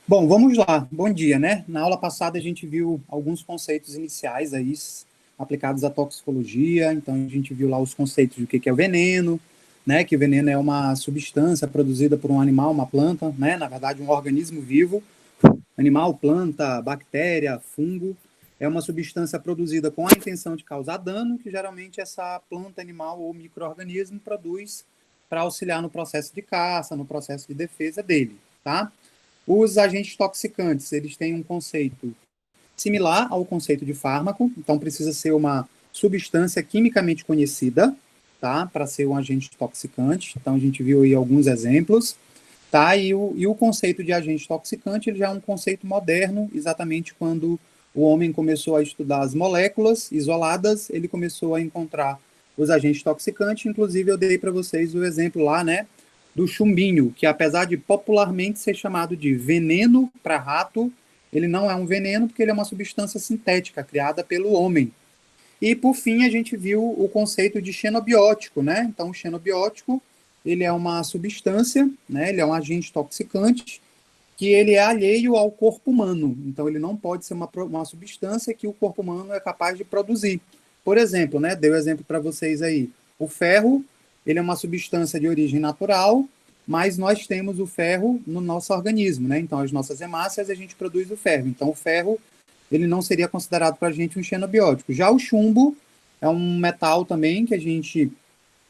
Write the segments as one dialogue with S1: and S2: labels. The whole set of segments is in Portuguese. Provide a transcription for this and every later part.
S1: Bom, vamos lá. Bom dia, né? Na aula passada a gente viu alguns conceitos iniciais aí aplicados à toxicologia. Então a gente viu lá os conceitos do que é o veneno, né? Que o veneno é uma substância produzida por um animal, uma planta, né? Na verdade, um organismo vivo, animal, planta, bactéria, fungo. É uma substância produzida com a intenção de causar dano, que geralmente essa planta, animal ou micro-organismo produz para auxiliar no processo de caça, no processo de defesa dele, tá? Os agentes toxicantes, eles têm um conceito similar ao conceito de fármaco, então precisa ser uma substância quimicamente conhecida, tá, para ser um agente toxicante. Então a gente viu aí alguns exemplos, tá? E o conceito de agente toxicante, ele já é um conceito moderno, exatamente quando o homem começou a estudar as moléculas isoladas, ele começou a encontrar os agentes toxicantes. Inclusive eu dei para vocês o exemplo lá, né, do chumbinho, que apesar de popularmente ser chamado de veneno para rato, ele não é um veneno porque ele é uma substância sintética criada pelo homem. E por fim a gente viu o conceito de xenobiótico, né? Então o xenobiótico, ele é uma substância, né? Ele é um agente toxicante que ele é alheio ao corpo humano. Então ele não pode ser uma substância que o corpo humano é capaz de produzir. Por exemplo, né? Dei o exemplo para vocês aí. O ferro, ele é uma substância de origem natural, mas nós temos o ferro no nosso organismo, né? Então as nossas hemácias a gente produz o ferro. Então o ferro ele não seria considerado para a gente um xenobiótico. Já o chumbo é um metal também que a gente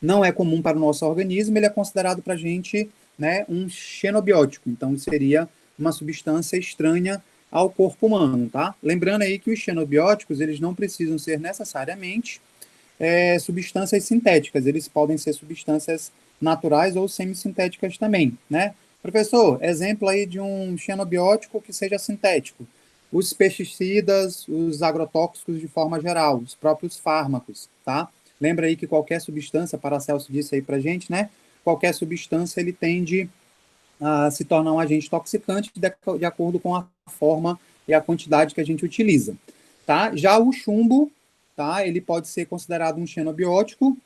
S1: não é comum para o nosso organismo, ele é considerado para a gente, né, um xenobiótico. Então seria uma substância estranha ao corpo humano, tá? Lembrando aí que os xenobióticos, eles não precisam ser necessariamente substâncias sintéticas, eles podem ser substâncias naturais ou semissintéticas também, né? Professor, exemplo aí de um xenobiótico que seja sintético. Os pesticidas, os agrotóxicos de forma geral, os próprios fármacos, tá? Lembra aí que qualquer substância, Paracelso disse aí pra gente, né? Qualquer substância, ele tende a se tornar um agente toxicante de acordo com a forma e a quantidade que a gente utiliza, tá? Já o chumbo, tá? Ele pode ser considerado um xenobiótico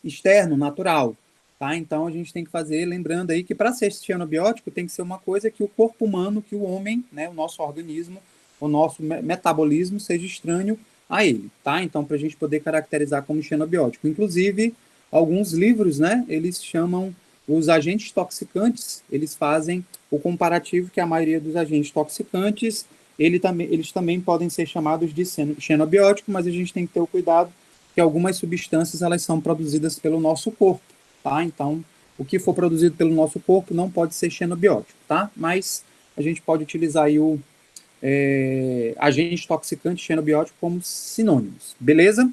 S1: externo, natural, tá? Então a gente tem que fazer, lembrando aí que para ser xenobiótico tem que ser uma coisa que o corpo humano, que o homem, né, o nosso organismo, o nosso metabolismo seja estranho a ele, tá? Então para a gente poder caracterizar como xenobiótico, inclusive alguns livros, né, eles chamam os agentes toxicantes, eles fazem o comparativo que a maioria dos agentes toxicantes eles também podem ser chamados de xenobiótico, mas a gente tem que ter o cuidado que algumas substâncias elas são produzidas pelo nosso corpo, tá? Então, o que for produzido pelo nosso corpo não pode ser xenobiótico, tá? Mas a gente pode utilizar aí o agente toxicante e xenobiótico como sinônimos, beleza?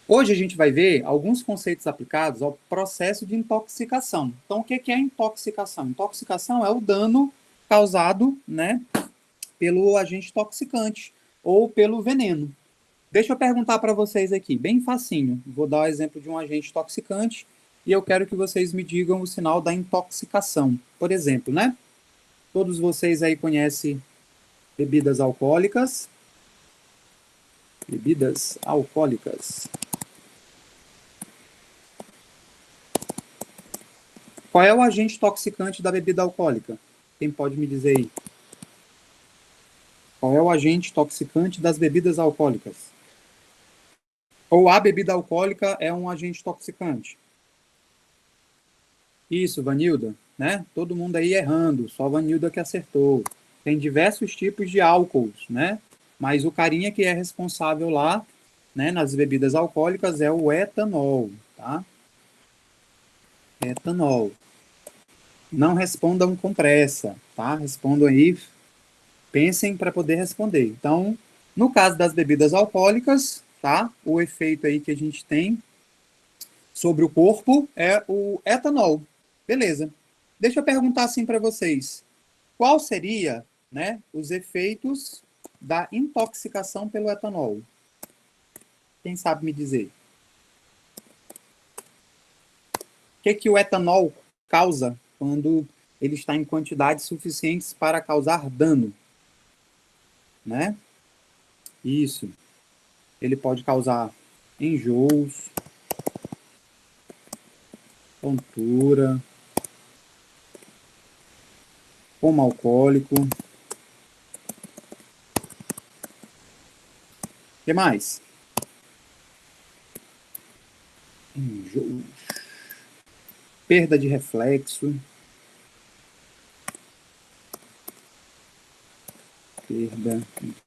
S1: Hoje a gente vai ver alguns conceitos aplicados ao processo de intoxicação. Então, o que é intoxicação? Intoxicação é o dano causado, né, pelo agente toxicante ou pelo veneno. Deixa eu perguntar para vocês aqui, bem facinho. Vou dar o exemplo de um agente toxicante e eu quero que vocês me digam o sinal da intoxicação. Por exemplo, né? Todos vocês aí conhecem bebidas alcoólicas. Bebidas alcoólicas. Qual é o agente toxicante da bebida alcoólica? Quem pode me dizer aí? Qual é o agente toxicante das bebidas alcoólicas? Ou a bebida alcoólica é um agente toxicante? Isso, Vanilda, né? Todo mundo aí errando, só Vanilda que acertou. Tem diversos tipos de álcools, né? Mas o carinha que é responsável lá, né, nas bebidas alcoólicas é o etanol, tá? Etanol. Não respondam com pressa, tá? Respondam aí, pensem para poder responder. Então, no caso das bebidas alcoólicas, tá? O efeito aí que a gente tem sobre o corpo é o etanol. Beleza. Deixa eu perguntar assim para vocês. Qual seria, né, os efeitos da intoxicação pelo etanol? Quem sabe me dizer? O que o etanol causa quando ele está em quantidades suficientes para causar dano, né? Isso. Ele pode causar enjoos, tontura, coma alcoólico, O que mais? Enjoo. Perda de reflexo. Perda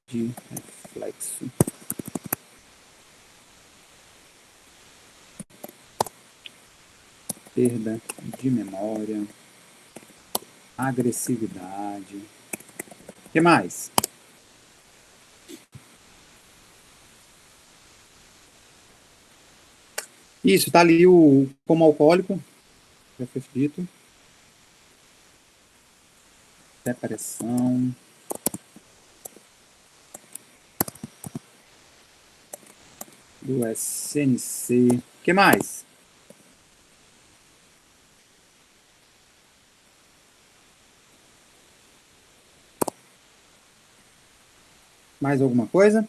S1: de reflexo. Perda de memória. Agressividade. O que mais? Isso, tá ali o como alcoólico, já foi dito. Depressão. Do SNC. O que mais? Mais alguma coisa?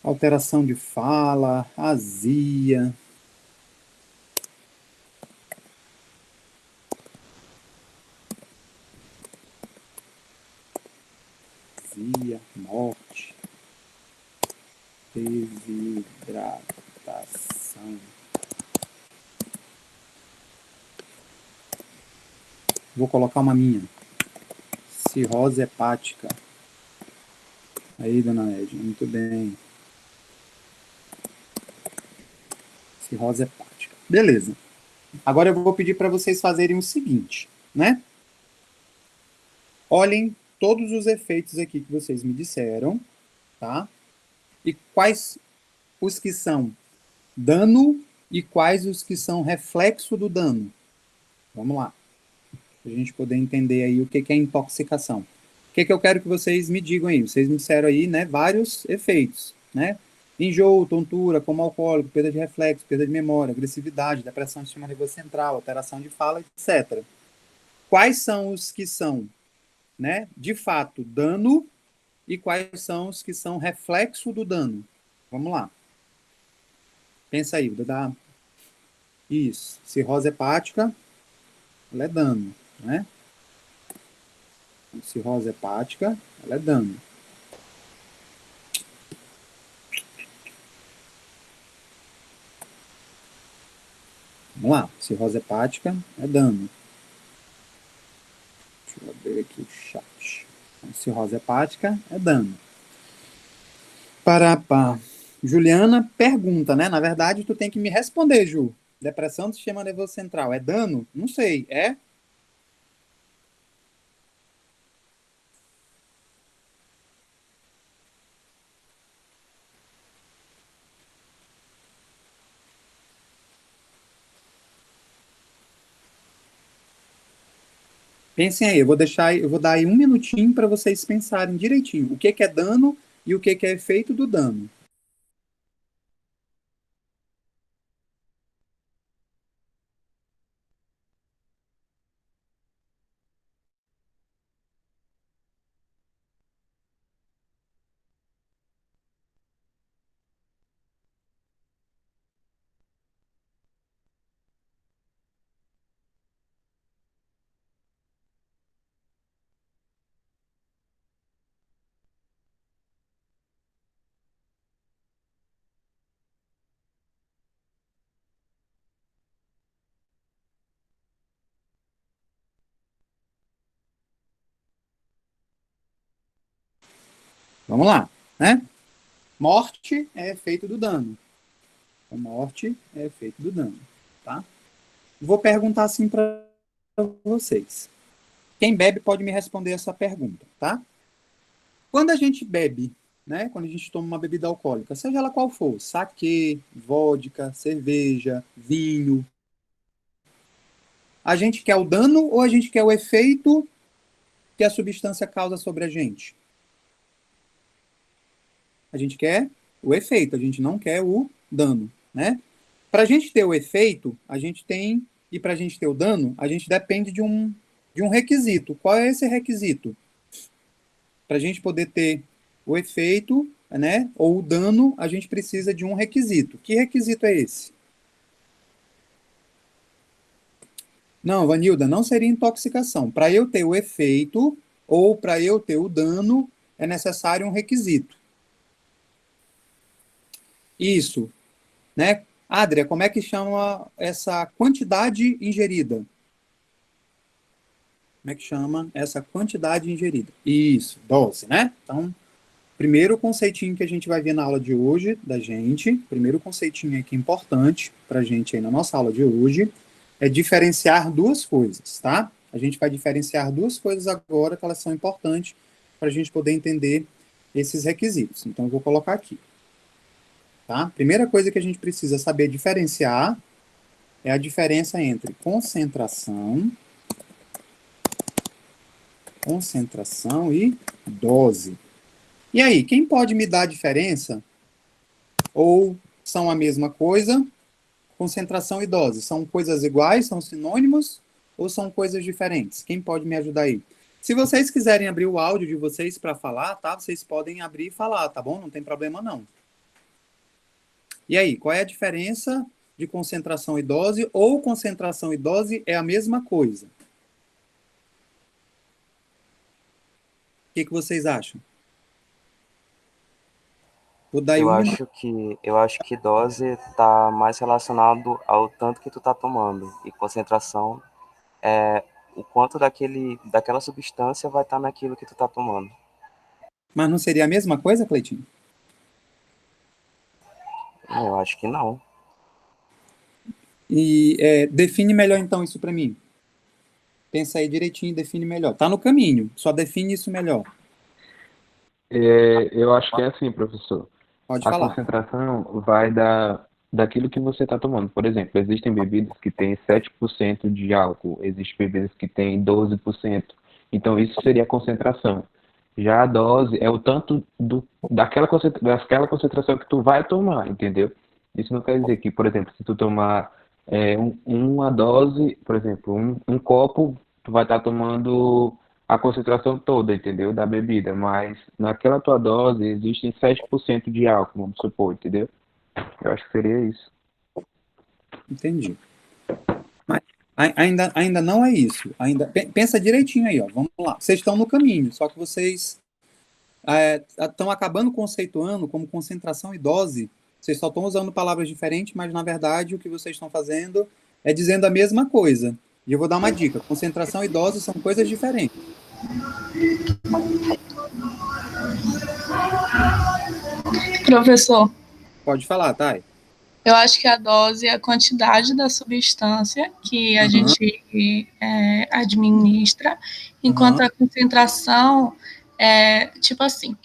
S1: Alteração de fala, azia. Azia, morte. Desidratação. Vou colocar uma minha. Cirrose hepática. Aí, dona Edna, muito bem. Cirrose hepática. Beleza. Agora eu vou pedir para vocês fazerem o seguinte, né? Olhem todos os efeitos aqui que vocês me disseram, tá? E quais os que são dano e quais os que são reflexo do dano. Vamos lá. Para a gente poder entender aí o que é intoxicação. O que eu quero que vocês me digam aí? Vocês me disseram aí, né, vários efeitos, né? Enjoo, tontura, como alcoólico, perda de reflexo, perda de memória, agressividade, depressão do sistema nervoso central, alteração de fala, etc. Quais são os que são, né, de fato, dano e quais são os que são reflexo do dano? Vamos lá. Pensa aí, vou dar isso. Cirrose hepática, ela é dano, né? Cirrose hepática, ela é dano. Vamos lá, cirrose hepática é dano. Deixa eu abrir aqui o chat. Cirrose hepática é dano. Parapá. Juliana pergunta, né? Na verdade, tu tem que me responder, Ju. Depressão do sistema nervoso central é dano? Não sei. É? Pensem aí, eu vou dar aí um minutinho para vocês pensarem direitinho o que é dano e o que é efeito do dano. Vamos lá, né? Morte é efeito do dano. A morte é efeito do dano, tá? Vou perguntar assim para vocês. Quem bebe pode me responder essa pergunta, tá? Quando a gente bebe, né? Quando a gente toma uma bebida alcoólica, seja ela qual for, saquê, vodka, cerveja, vinho, a gente quer o dano ou a gente quer o efeito que a substância causa sobre a gente? A gente quer o efeito, a gente não quer o dano, né? Para a gente ter o efeito, a gente tem, e para a gente ter o dano, a gente depende de um requisito. Qual é esse requisito? Para a gente poder ter o efeito, né, ou o dano, a gente precisa de um requisito. Que requisito é esse? Não, Vanilda, não seria intoxicação. Para eu ter o efeito, ou para eu ter o dano, é necessário um requisito. Isso, né? Adria, como é que chama essa quantidade ingerida? Como é que chama essa quantidade ingerida? Isso, dose, né? Então, primeiro conceitinho que a gente vai ver na aula de hoje da gente, primeiro conceitinho aqui importante para a gente aí na nossa aula de hoje, é diferenciar duas coisas, tá? A gente vai diferenciar duas coisas agora que elas são importantes para a gente poder entender esses requisitos. Então, eu vou colocar aqui, tá? Primeira coisa que a gente precisa saber diferenciar é a diferença entre concentração e dose. E aí, quem pode me dar a diferença? Ou são a mesma coisa? Concentração e dose são coisas iguais, são sinônimos ou são coisas diferentes? Quem pode me ajudar aí? Se vocês quiserem abrir o áudio de vocês para falar, tá? Vocês podem abrir e falar, tá bom? Não tem problema não. E aí, qual é a diferença de concentração e dose? Ou concentração e dose é a mesma coisa? O que vocês acham? Vou dar aí
S2: Eu
S1: um minuto.
S2: acho que dose está mais relacionado ao tanto que tu tá tomando. E concentração é o quanto daquela substância vai estar naquilo que tu tá tomando.
S1: Mas não seria a mesma coisa, Cleitinho?
S2: Eu acho que não.
S1: E define melhor então isso para mim. Pensa aí direitinho e define melhor. Tá no caminho, só define isso melhor.
S3: Eu acho que é assim, professor.
S1: Pode
S3: A
S1: falar.
S3: concentração vai daquilo que você está tomando. Por exemplo, existem bebidas que têm 7% de álcool, existem bebidas que têm 12%. Então, isso seria a concentração. Já a dose é o tanto daquela concentração que tu vai tomar, entendeu? Isso não quer dizer que, por exemplo, se tu tomar uma dose, por exemplo, um copo, tu vai estar tomando a concentração toda, entendeu? Da bebida, mas naquela tua dose existem 7% de álcool, vamos supor, entendeu? Eu acho que seria isso.
S1: Entendi. Mas ainda não é isso. Pensa direitinho aí, ó. Vamos lá. Vocês estão no caminho, só que vocês estão acabando conceituando como concentração e dose. Vocês só estão usando palavras diferentes, mas na verdade o que vocês estão fazendo é dizendo a mesma coisa. E eu vou dar uma dica: concentração e dose são coisas diferentes.
S4: Professor,
S1: Pode falar, Thay.
S4: eu acho que a dose é a quantidade da substância que a
S1: Aham,
S4: gente administra, enquanto
S1: aham.
S4: a concentração é tipo assim: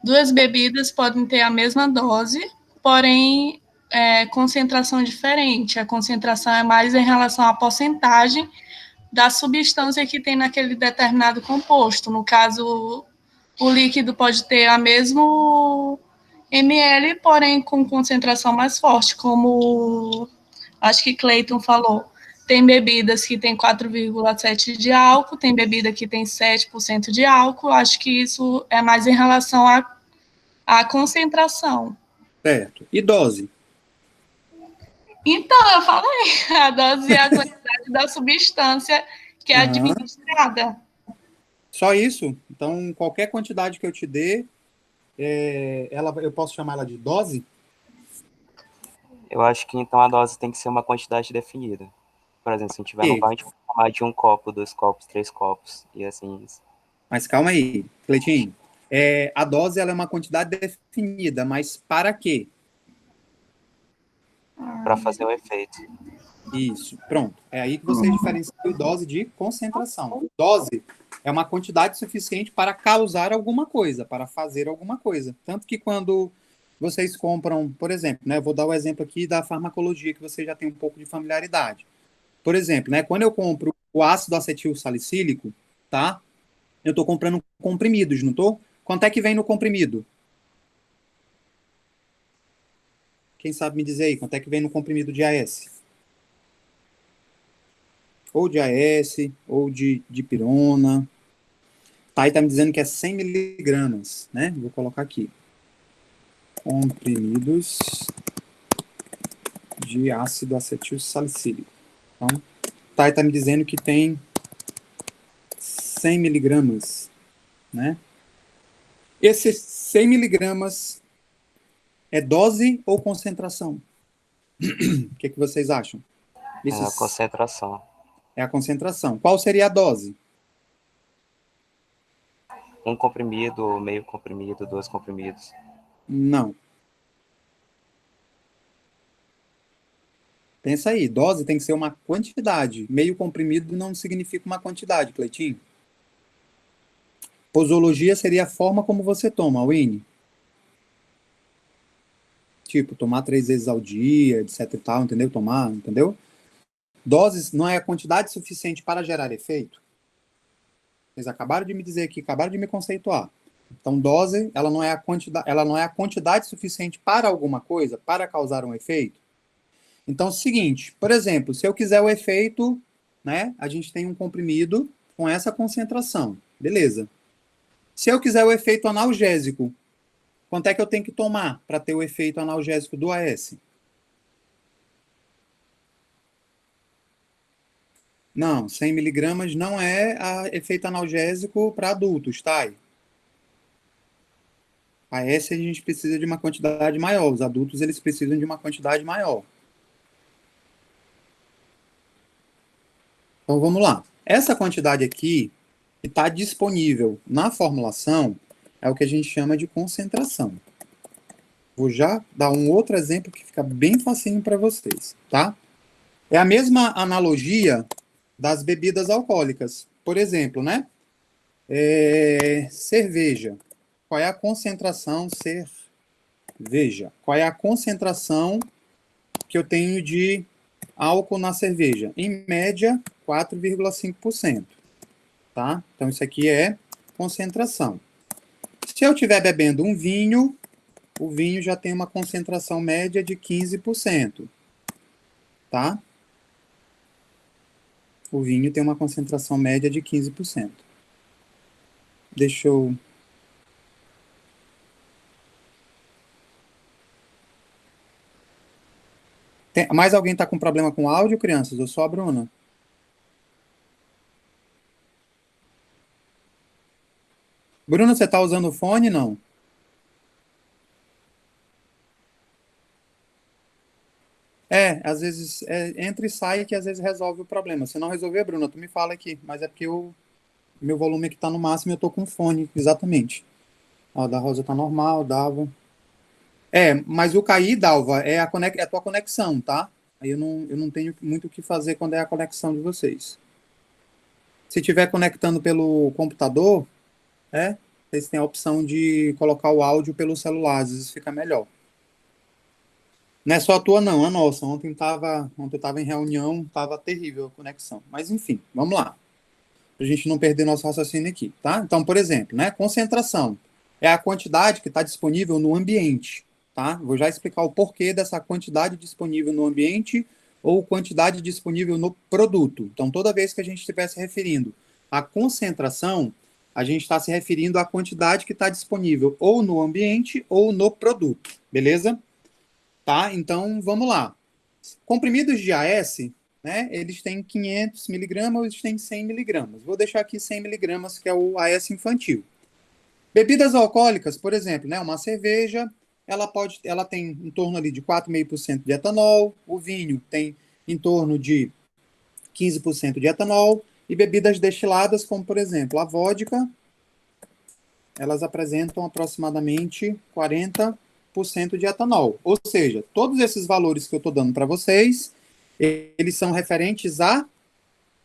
S4: duas bebidas podem ter a mesma dose, porém concentração diferente. A concentração é mais em relação à porcentagem da substância que tem naquele determinado composto. No caso, o líquido pode ter a mesmo ml, porém com concentração mais forte, como acho que Clayton falou. Tem bebidas que tem 4,7 de álcool, tem bebida que tem 7% de álcool. Acho que isso é mais em relação à concentração.
S1: Certo. E dose?
S4: Então, eu falei, a dose é a quantidade da substância que é
S1: Aham.
S4: administrada.
S1: Só isso? Então, qualquer quantidade que eu te dê, eu posso chamar ela de dose?
S2: Eu acho que então a dose tem que ser uma quantidade definida. Por exemplo, se a gente tiver no
S1: E,
S2: bar, a gente pode tomar de um copo, dois copos, três copos, e assim,
S1: mas calma aí, Cleitinho. A dose ela é uma quantidade definida, mas para quê?
S2: para fazer o efeito.
S1: Isso, pronto. É aí que você diferencia dose de concentração. Dose é uma quantidade suficiente para causar alguma coisa, para fazer alguma coisa. Tanto que quando vocês compram, por exemplo, né, eu vou dar o exemplo aqui da farmacologia, que você já tem um pouco de familiaridade. Por exemplo, né, quando eu compro o ácido acetil salicílico, tá? Eu estou comprando comprimidos, não estou? Quanto é que vem no comprimido? Quem sabe me dizer aí, quanto é que vem no comprimido de AS? Ou de AS, ou de pirona. Tá, aí tá me dizendo que é 100 miligramas, né? Vou colocar aqui. Comprimidos de ácido acetil salicílico. Então, tá, aí tá me dizendo que tem 100 miligramas, né? Esses 100 miligramas é dose ou concentração? O que vocês acham?
S2: É a concentração.
S1: É a concentração. Qual seria a dose?
S2: 1 comprimido, meio comprimido, 2 comprimidos.
S1: Não. Pensa aí, dose tem que ser uma quantidade. Meio comprimido não significa uma quantidade, Cleitinho. Posologia seria a forma como você toma, Winnie. Tipo, tomar 3 vezes ao dia, etc e tal, entendeu? Tomar, entendeu? Doses não é a quantidade suficiente para gerar efeito? Vocês acabaram de me dizer aqui, acabaram de me conceituar. Então, dose, ela não é a quantidade suficiente para alguma coisa, para causar um efeito. Então, é o seguinte, por exemplo, se eu quiser o efeito, né, a gente tem um comprimido com essa concentração, beleza. Se eu quiser o efeito analgésico, quanto é que eu tenho que tomar para ter o efeito analgésico do AS? Não, 100 miligramas não é efeito analgésico para adultos, tá? AS a gente precisa de uma quantidade maior, os adultos eles precisam de uma quantidade maior. Então vamos lá. Essa quantidade aqui, que está disponível na formulação, é o que a gente chama de concentração. Vou já dar um outro exemplo que fica bem facinho para vocês, tá? É a mesma analogia das bebidas alcoólicas. Por exemplo, né? Cerveja. Qual é a concentração cerveja? Qual é a concentração que eu tenho de álcool na cerveja? Em média, 4,5%. Tá? Então, isso aqui é concentração. Se eu estiver bebendo um vinho, o vinho já tem uma concentração média de 15%. Tá? O vinho tem uma concentração média de 15%. Deixa eu... Mais alguém está com problema com áudio, crianças? Ou só a Bruna? Bruna, você está usando o fone, não? Às vezes entra e sai que às vezes resolve o problema. Se não resolver, Bruna, tu me fala aqui. Mas é porque meu volume aqui está no máximo e eu estou com fone, exatamente. Ó, da Rosa está normal, Dalva. Mas o cair, Dalva, é a tua conexão, tá? Aí eu não tenho muito o que fazer quando é a conexão de vocês. Se estiver conectando pelo computador, vocês têm a opção de colocar o áudio pelo celular, às vezes fica melhor. Não é só a tua, não, a nossa. Ontem eu estava em reunião, estava terrível a conexão. Mas, enfim, vamos lá. Para a gente não perder nosso raciocínio aqui, tá? Então, por exemplo, né, concentração é a quantidade que está disponível no ambiente, tá? Vou já explicar o porquê dessa quantidade disponível no ambiente ou quantidade disponível no produto. Então, toda vez que a gente estiver se referindo à concentração, a gente está se referindo à quantidade que está disponível ou no ambiente ou no produto, beleza? Tá? Então, vamos lá. Comprimidos de AS, né, eles têm 500 miligramas, eles têm 100 miligramas. Vou deixar aqui 100 miligramas, que é o AS infantil. Bebidas alcoólicas, por exemplo, né, uma cerveja, ela tem em torno ali de 4,5% de etanol, o vinho tem em torno de 15% de etanol, e bebidas destiladas, como, por exemplo, a vodka, elas apresentam aproximadamente 40% de etanol. Ou seja, todos esses valores que eu estou dando para vocês, eles são referentes à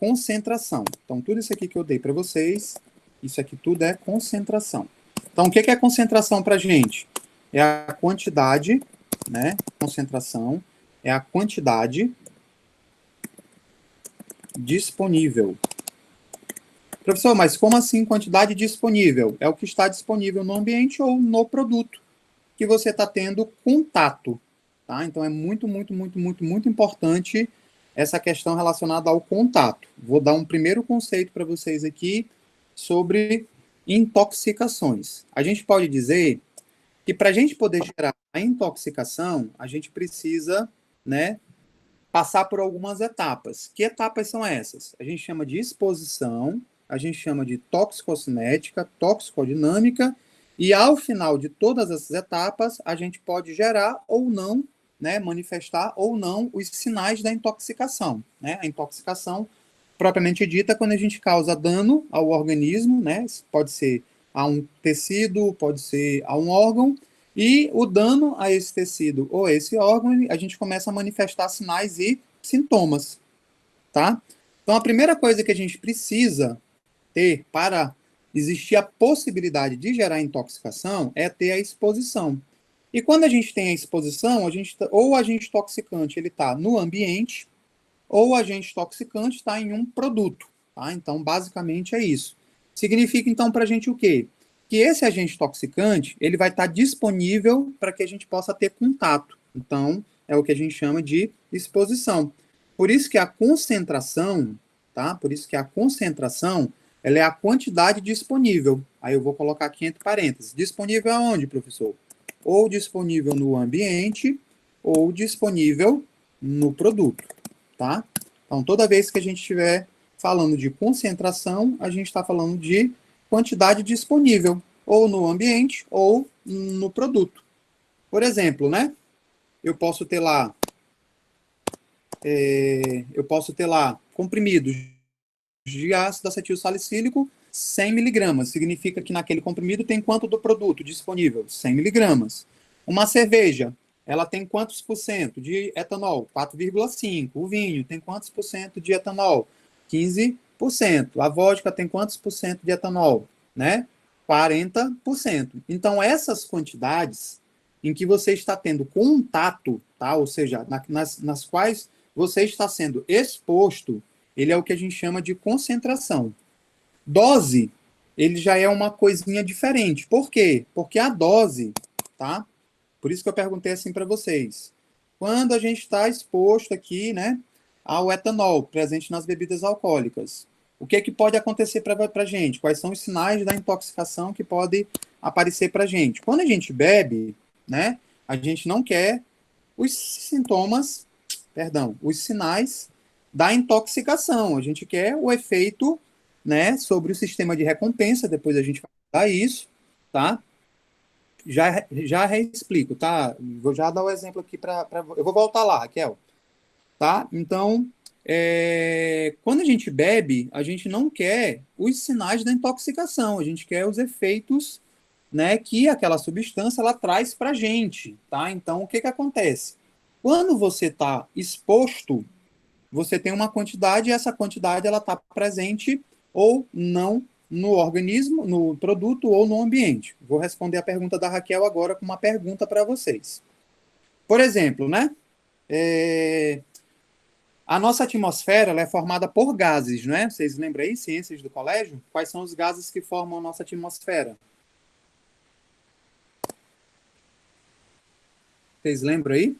S1: concentração. Então, tudo isso aqui que eu dei para vocês, isso aqui tudo é concentração. Então, o que é concentração para a gente? É a quantidade, né? Concentração é a quantidade disponível. Professor, mas como assim quantidade disponível? É o que está disponível no ambiente ou no produto que você está tendo contato, tá? Então é muito, muito, muito, muito, muito importante essa questão relacionada ao contato. Vou dar um primeiro conceito para vocês aqui sobre intoxicações. A gente pode dizer que para a gente poder gerar a intoxicação, a gente precisa, né, passar por algumas etapas. Que etapas são essas? A gente chama de exposição, a gente chama de toxicocinética, toxicodinâmica, e ao final de todas essas etapas, a gente pode gerar ou não, né, manifestar ou não os sinais da intoxicação, né? A intoxicação propriamente dita quando a gente causa dano ao organismo, né? Pode ser a um tecido, pode ser a um órgão, e o dano a esse tecido ou a esse órgão, a gente começa a manifestar sinais e sintomas, tá? Então, a primeira coisa que a gente precisa ter para existir a possibilidade de gerar intoxicação é ter a exposição. E quando a gente tem a exposição, ou o agente toxicante ele está no ambiente, ou o agente toxicante está em um produto. Tá? Então, basicamente é isso. Significa, então, para a gente o quê? Que esse agente toxicante ele vai estar disponível para que a gente possa ter contato. Então, é o que a gente chama de exposição. Por isso que a concentração, tá? Por isso que a concentração ela é a quantidade disponível. Aí eu vou colocar aqui entre parênteses. Disponível aonde, professor? Ou disponível no ambiente, ou disponível no produto, tá? Então, toda vez que a gente estiver falando de concentração, a gente está falando de quantidade disponível, ou no ambiente, ou no produto. Por exemplo, né? Eu posso ter lá comprimidos de ácido acetil salicílico 100 miligramas. Significa que naquele comprimido tem quanto do produto disponível? 100 miligramas. Uma cerveja, ela tem quantos por cento de etanol? 4,5. O vinho tem quantos por cento de etanol? 15%. A vodka tem quantos por cento de etanol? Né? 40%. Então, essas quantidades em que você está tendo contato, tá? Ou seja, nas quais você está sendo exposto, ele é o que a gente chama de concentração. Dose, ele já é uma coisinha diferente. Por quê? Porque a dose, tá? Por isso que eu perguntei assim para vocês. Quando a gente está exposto aqui, né, ao etanol presente nas bebidas alcoólicas, o que pode acontecer para a gente? Quais são os sinais da intoxicação que podem aparecer para a gente? Quando a gente bebe, né, a gente não quer os sintomas, os sinais da intoxicação. A gente quer o efeito, né, sobre o sistema de recompensa, depois a gente vai dar isso, tá? Já reexplico, tá? Vou já dar o exemplo aqui eu vou voltar lá, Raquel, tá? Então, quando a gente bebe, a gente não quer os sinais da intoxicação, a gente quer os efeitos, né, que aquela substância ela traz para a gente, tá? Então, o que acontece? Quando você está exposto, você tem uma quantidade e essa quantidade ela está presente ou não no organismo, no produto ou no ambiente. Vou responder a pergunta da Raquel agora com uma pergunta para vocês. Por exemplo, né? A nossa atmosfera ela é formada por gases, né? Vocês lembram aí, ciências do colégio? Quais são os gases que formam a nossa atmosfera? Vocês lembram aí?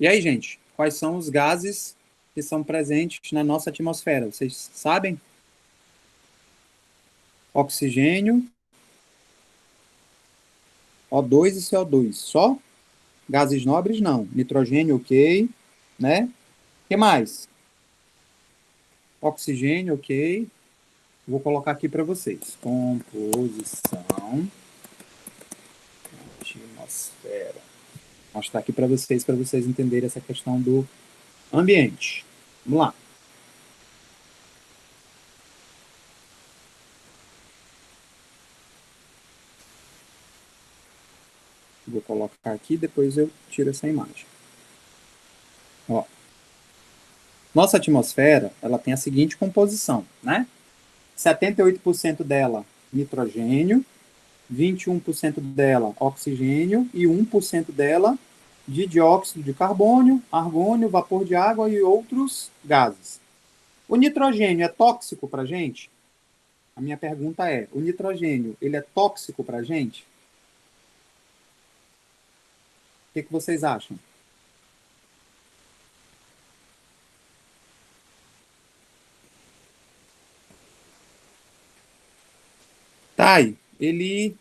S1: E aí, gente, quais são os gases que são presentes na nossa atmosfera? Vocês sabem? Oxigênio, O2 e CO2. Só? Gases nobres, não. Nitrogênio, ok. Né? O que mais? Oxigênio, ok. Vou colocar aqui para vocês. Composição atmosfera. Vou mostrar aqui para vocês entenderem essa questão do ambiente. Vamos lá. Vou colocar aqui, depois eu tiro essa imagem. Ó. Nossa atmosfera, ela tem a seguinte composição, né? 78% dela nitrogênio, 21% dela oxigênio e 1% dela de dióxido de carbono, argônio, vapor de água e outros gases. O nitrogênio é tóxico para a gente? A minha pergunta é, o nitrogênio, ele é tóxico para a gente? O que vocês acham? Tá aí,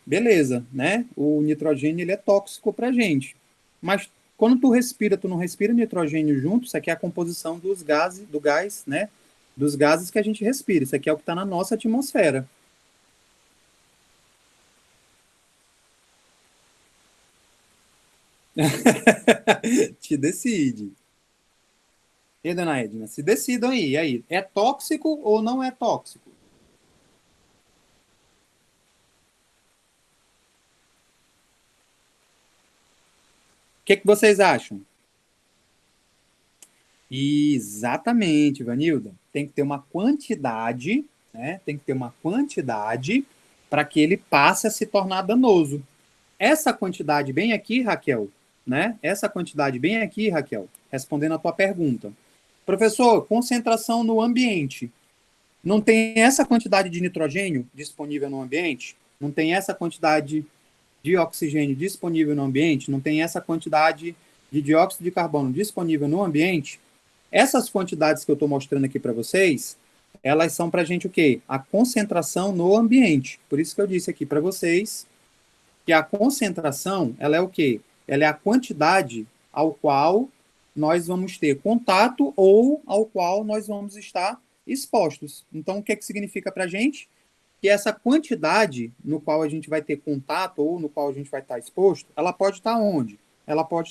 S1: beleza, né? O nitrogênio ele é tóxico para a gente. Mas quando tu respira, tu não respira nitrogênio junto, isso aqui é a composição dos gases, do gás, né? Dos gases que a gente respira. Isso aqui é o que está na nossa atmosfera. Te decide. E, dona Edna, se decidam aí. E aí, é tóxico ou não é tóxico? O que vocês acham? Exatamente, Vanilda. Tem que ter uma quantidade, né? Tem que ter uma quantidade para que ele passe a se tornar danoso. Essa quantidade bem aqui, Raquel, né? Essa quantidade bem aqui, Raquel, respondendo a tua pergunta. Professor, concentração no ambiente. Não tem essa quantidade de nitrogênio disponível no ambiente? Não tem essa quantidade de oxigênio disponível no ambiente? Não tem essa quantidade de dióxido de carbono disponível no ambiente? Essas quantidades que eu estou mostrando aqui para vocês, elas são para a gente o quê? A concentração no ambiente. Por isso que eu disse aqui para vocês que a concentração, ela é o quê? Ela é a quantidade ao qual nós vamos ter contato ou ao qual nós vamos estar expostos. Então, o que significa para a gente? Que essa quantidade no qual a gente vai ter contato ou no qual a gente vai estar exposto, ela pode estar onde? Ela pode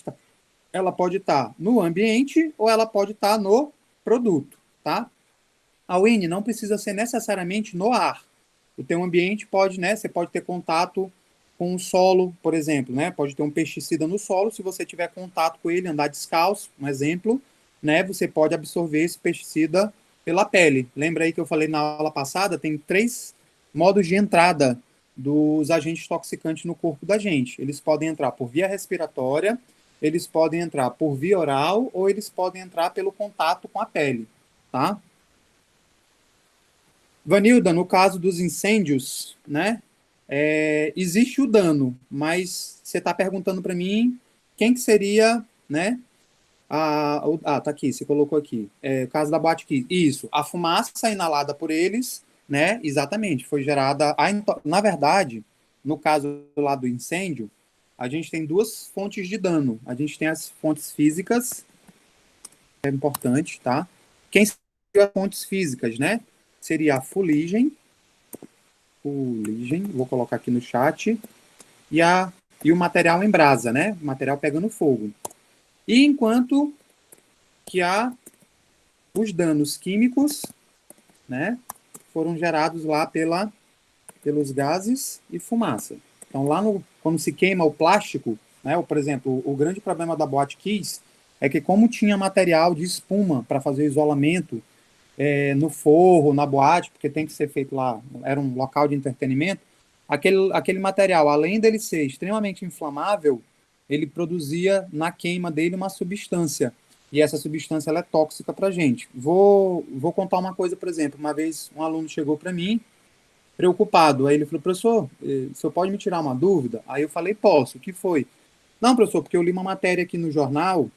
S1: estar no ambiente ou ela pode estar no produto, tá? A Winnie não precisa ser necessariamente no ar. O teu ambiente pode, né? Você pode ter contato com o solo, por exemplo, né? Pode ter um pesticida no solo, se você tiver contato com ele, andar descalço, um exemplo, né? Você pode absorver esse pesticida pela pele. Lembra aí que eu falei na aula passada? Tem 3 modos de entrada dos agentes toxicantes no corpo da gente. Eles podem entrar por via respiratória, eles podem entrar por via oral ou eles podem entrar pelo contato com a pele, tá? Vanilda, no caso dos incêndios, né? Existe o dano, mas você está perguntando para mim quem que seria, né? Tá aqui, você colocou aqui. O caso da Boate Kiss. Isso, a fumaça inalada por eles, né? Exatamente, foi gerada. Na verdade, no caso lá do incêndio, a gente tem 2 fontes de dano. A gente tem as fontes físicas, é importante, tá? Quem seriam as fontes físicas, né? Seria a fuligem, vou colocar aqui no chat, e o material em brasa, né? O material pegando fogo. E enquanto que os danos químicos, né? Foram gerados lá pelos gases e fumaça. Então, lá quando se queima o plástico, né? Por exemplo, o grande problema da Boate Kiss é que como tinha material de espuma para fazer isolamento no forro, na boate, porque tem que ser feito lá, era um local de entretenimento, aquele material, além dele ser extremamente inflamável, ele produzia na queima dele uma substância, e essa substância ela é tóxica para a gente. Vou contar uma coisa, por exemplo, uma vez um aluno chegou para mim, preocupado, aí ele falou, professor, o senhor pode me tirar uma dúvida? Aí eu falei, posso, o que foi? Não, professor, porque eu li uma matéria aqui no jornal,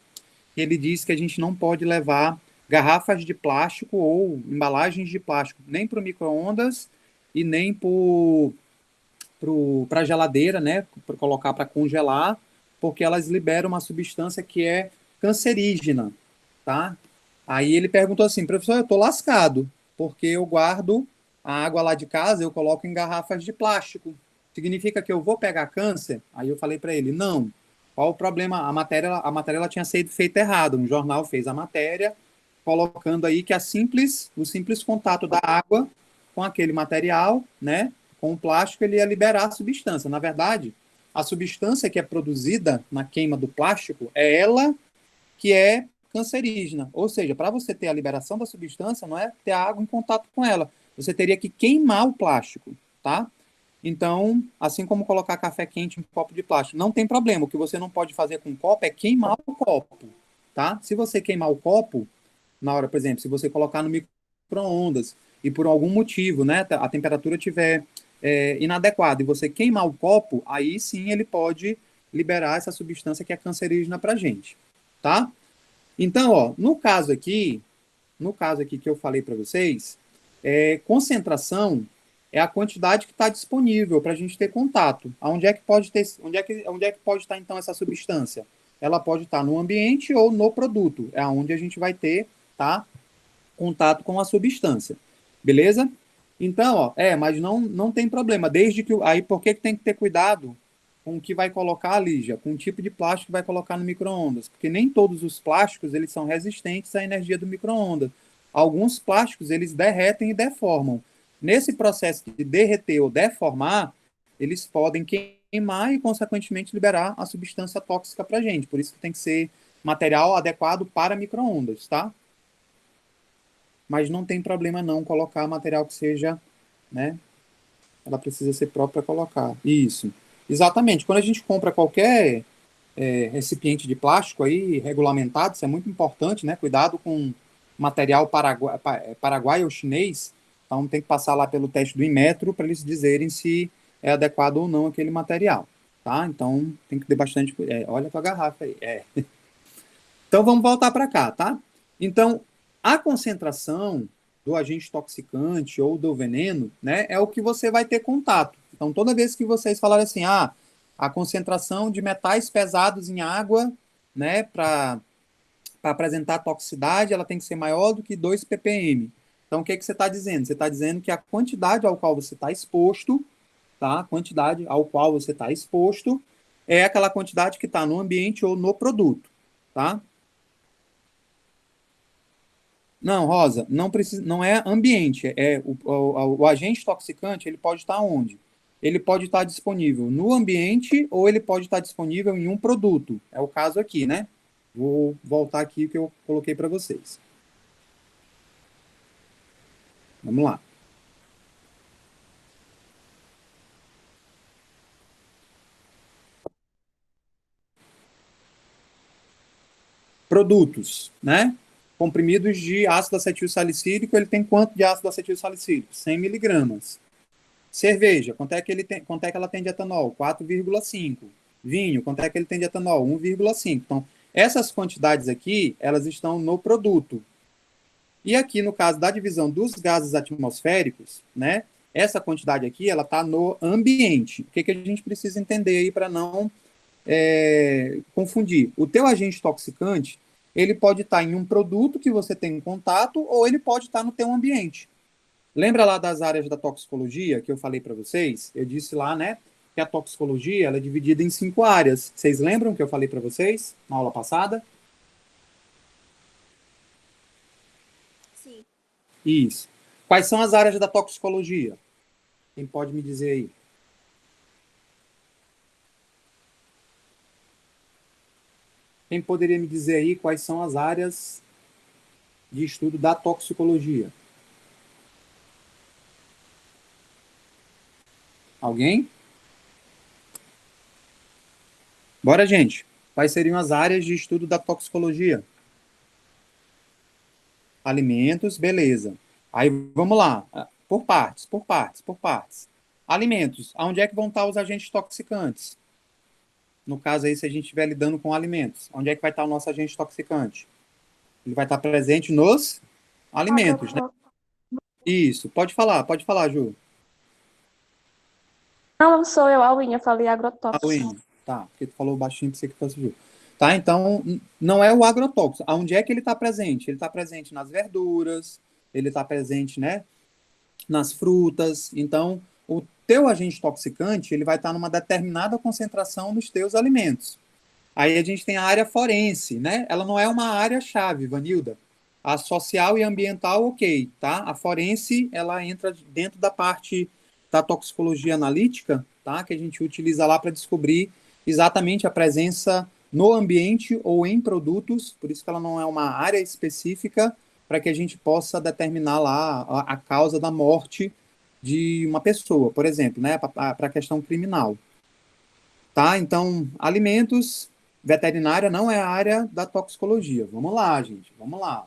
S1: e ele disse que a gente não pode levar garrafas de plástico ou embalagens de plástico, nem para o micro-ondas e nem para a geladeira, né, para colocar para congelar, porque elas liberam uma substância que é cancerígena, tá? Aí ele perguntou assim, professor, eu estou lascado, porque eu guardo a água lá de casa, eu coloco em garrafas de plástico. Significa que eu vou pegar câncer? Aí eu falei para ele, não. Qual o problema? A matéria ela tinha sido feita errada. Um jornal fez a matéria, colocando aí que o simples contato da água com aquele material, né, com o plástico, ele ia liberar a substância. Na verdade, a substância que é produzida na queima do plástico é ela que é cancerígena. Ou seja, para você ter a liberação da substância, não é ter a água em contato com ela. Você teria que queimar o plástico, tá? Então, assim como colocar café quente em um copo de plástico, não tem problema. O que você não pode fazer com o copo é queimar o copo, tá? Se você queimar o copo, na hora, por exemplo, se você colocar no micro-ondas e por algum motivo, né, a temperatura tiver inadequada e você queimar o copo, aí sim ele pode liberar essa substância que é cancerígena para a gente, tá? Então, ó, no caso aqui que eu falei para vocês, concentração é a quantidade que está disponível para a gente ter contato. Onde é que pode estar então essa substância? ela pode estar no ambiente ou no produto, é onde a gente vai ter, tá, contato com a substância, beleza? Então, ó, mas não tem problema, desde que, aí por que tem que ter cuidado com o que vai colocar ali, já, com o tipo de plástico que vai colocar no micro-ondas, porque nem todos os plásticos, eles são resistentes à energia do micro-ondas. Alguns plásticos, eles derretem e deformam. Nesse processo de derreter ou deformar, eles podem queimar e, consequentemente, liberar a substância tóxica para a gente. Por isso que tem que ser material adequado para micro-ondas, tá? Mas não tem problema não colocar material que seja, né? Ela precisa ser própria para colocar. Isso. Exatamente. Quando a gente compra qualquer recipiente de plástico aí, regulamentado, isso é muito importante, né? Cuidado com material paraguaio ou chinês. Então tem que passar lá pelo teste do Inmetro para eles dizerem se é adequado ou não aquele material, tá? Então tem que ter bastante... olha a tua garrafa aí. Então vamos voltar para cá, tá? Então, a concentração do agente toxicante ou do veneno, né, é o que você vai ter contato. Então, toda vez que vocês falarem assim, a concentração de metais pesados em água, né, para apresentar toxicidade, ela tem que ser maior do que 2 ppm. Então, o que você está dizendo? Você está dizendo que a quantidade ao qual você está exposto, tá? A quantidade ao qual você está exposto é aquela quantidade que está no ambiente ou no produto, tá? Não, Rosa, não precisa, não é ambiente, o agente toxicante, ele pode estar onde? Ele pode estar disponível no ambiente ou ele pode estar disponível em um produto. É o caso aqui, né? Vou voltar aqui que eu coloquei para vocês. Vamos lá. Produtos, né? Comprimidos de ácido acetil salicílico, ele tem quanto de ácido acetil salicílico? 100 miligramas. Cerveja, quanto é que ela tem de etanol? 4,5. Vinho, quanto é que ele tem de etanol? 1,5. Então, essas quantidades aqui, elas estão no produto. E aqui, no caso da divisão dos gases atmosféricos, né? Essa quantidade aqui, ela está no ambiente. O que a gente precisa entender aí para não confundir? O teu agente toxicante, ele pode estar em um produto que você tem em contato ou ele pode estar no teu ambiente. Lembra lá das áreas da toxicologia que eu falei para vocês? Eu disse lá, né, que a toxicologia ela é dividida em 5 áreas. Vocês lembram que eu falei para vocês na aula passada?
S5: Sim.
S1: Isso. Quais são as áreas da toxicologia? Quem pode me dizer aí? Quem poderia me dizer aí quais são as áreas de estudo da toxicologia? Alguém? Bora, gente. Quais seriam as áreas de estudo da toxicologia? Alimentos, beleza. Aí vamos lá. Por partes. Alimentos. Aonde é que vão estar os agentes toxicantes? No caso aí, se a gente estiver lidando com alimentos, onde é que vai estar o nosso agente toxicante? Ele vai estar presente nos alimentos, né? Isso. Pode falar, Ju.
S5: Não, sou eu, a Winha, falei agrotóxico.
S1: Tá, porque tu falou baixinho para você que fosse Ju. Tá, então, não é o agrotóxico. Aonde é que ele está presente? Ele está presente nas verduras, ele está presente, né, nas frutas. Então, o teu agente toxicante, ele vai estar numa determinada concentração nos teus alimentos. Aí a gente tem a área forense, né? Ela não é uma área-chave, Vanilda. A social e ambiental, ok, tá? A forense, ela entra dentro da parte da toxicologia analítica, tá? Que a gente utiliza lá para descobrir exatamente a presença no ambiente ou em produtos, por isso que ela não é uma área específica para que a gente possa determinar lá a causa da morte de uma pessoa, por exemplo, né? Para a questão criminal. Tá? Então, alimentos, veterinária não é a área da toxicologia. Vamos lá, gente. Vamos lá.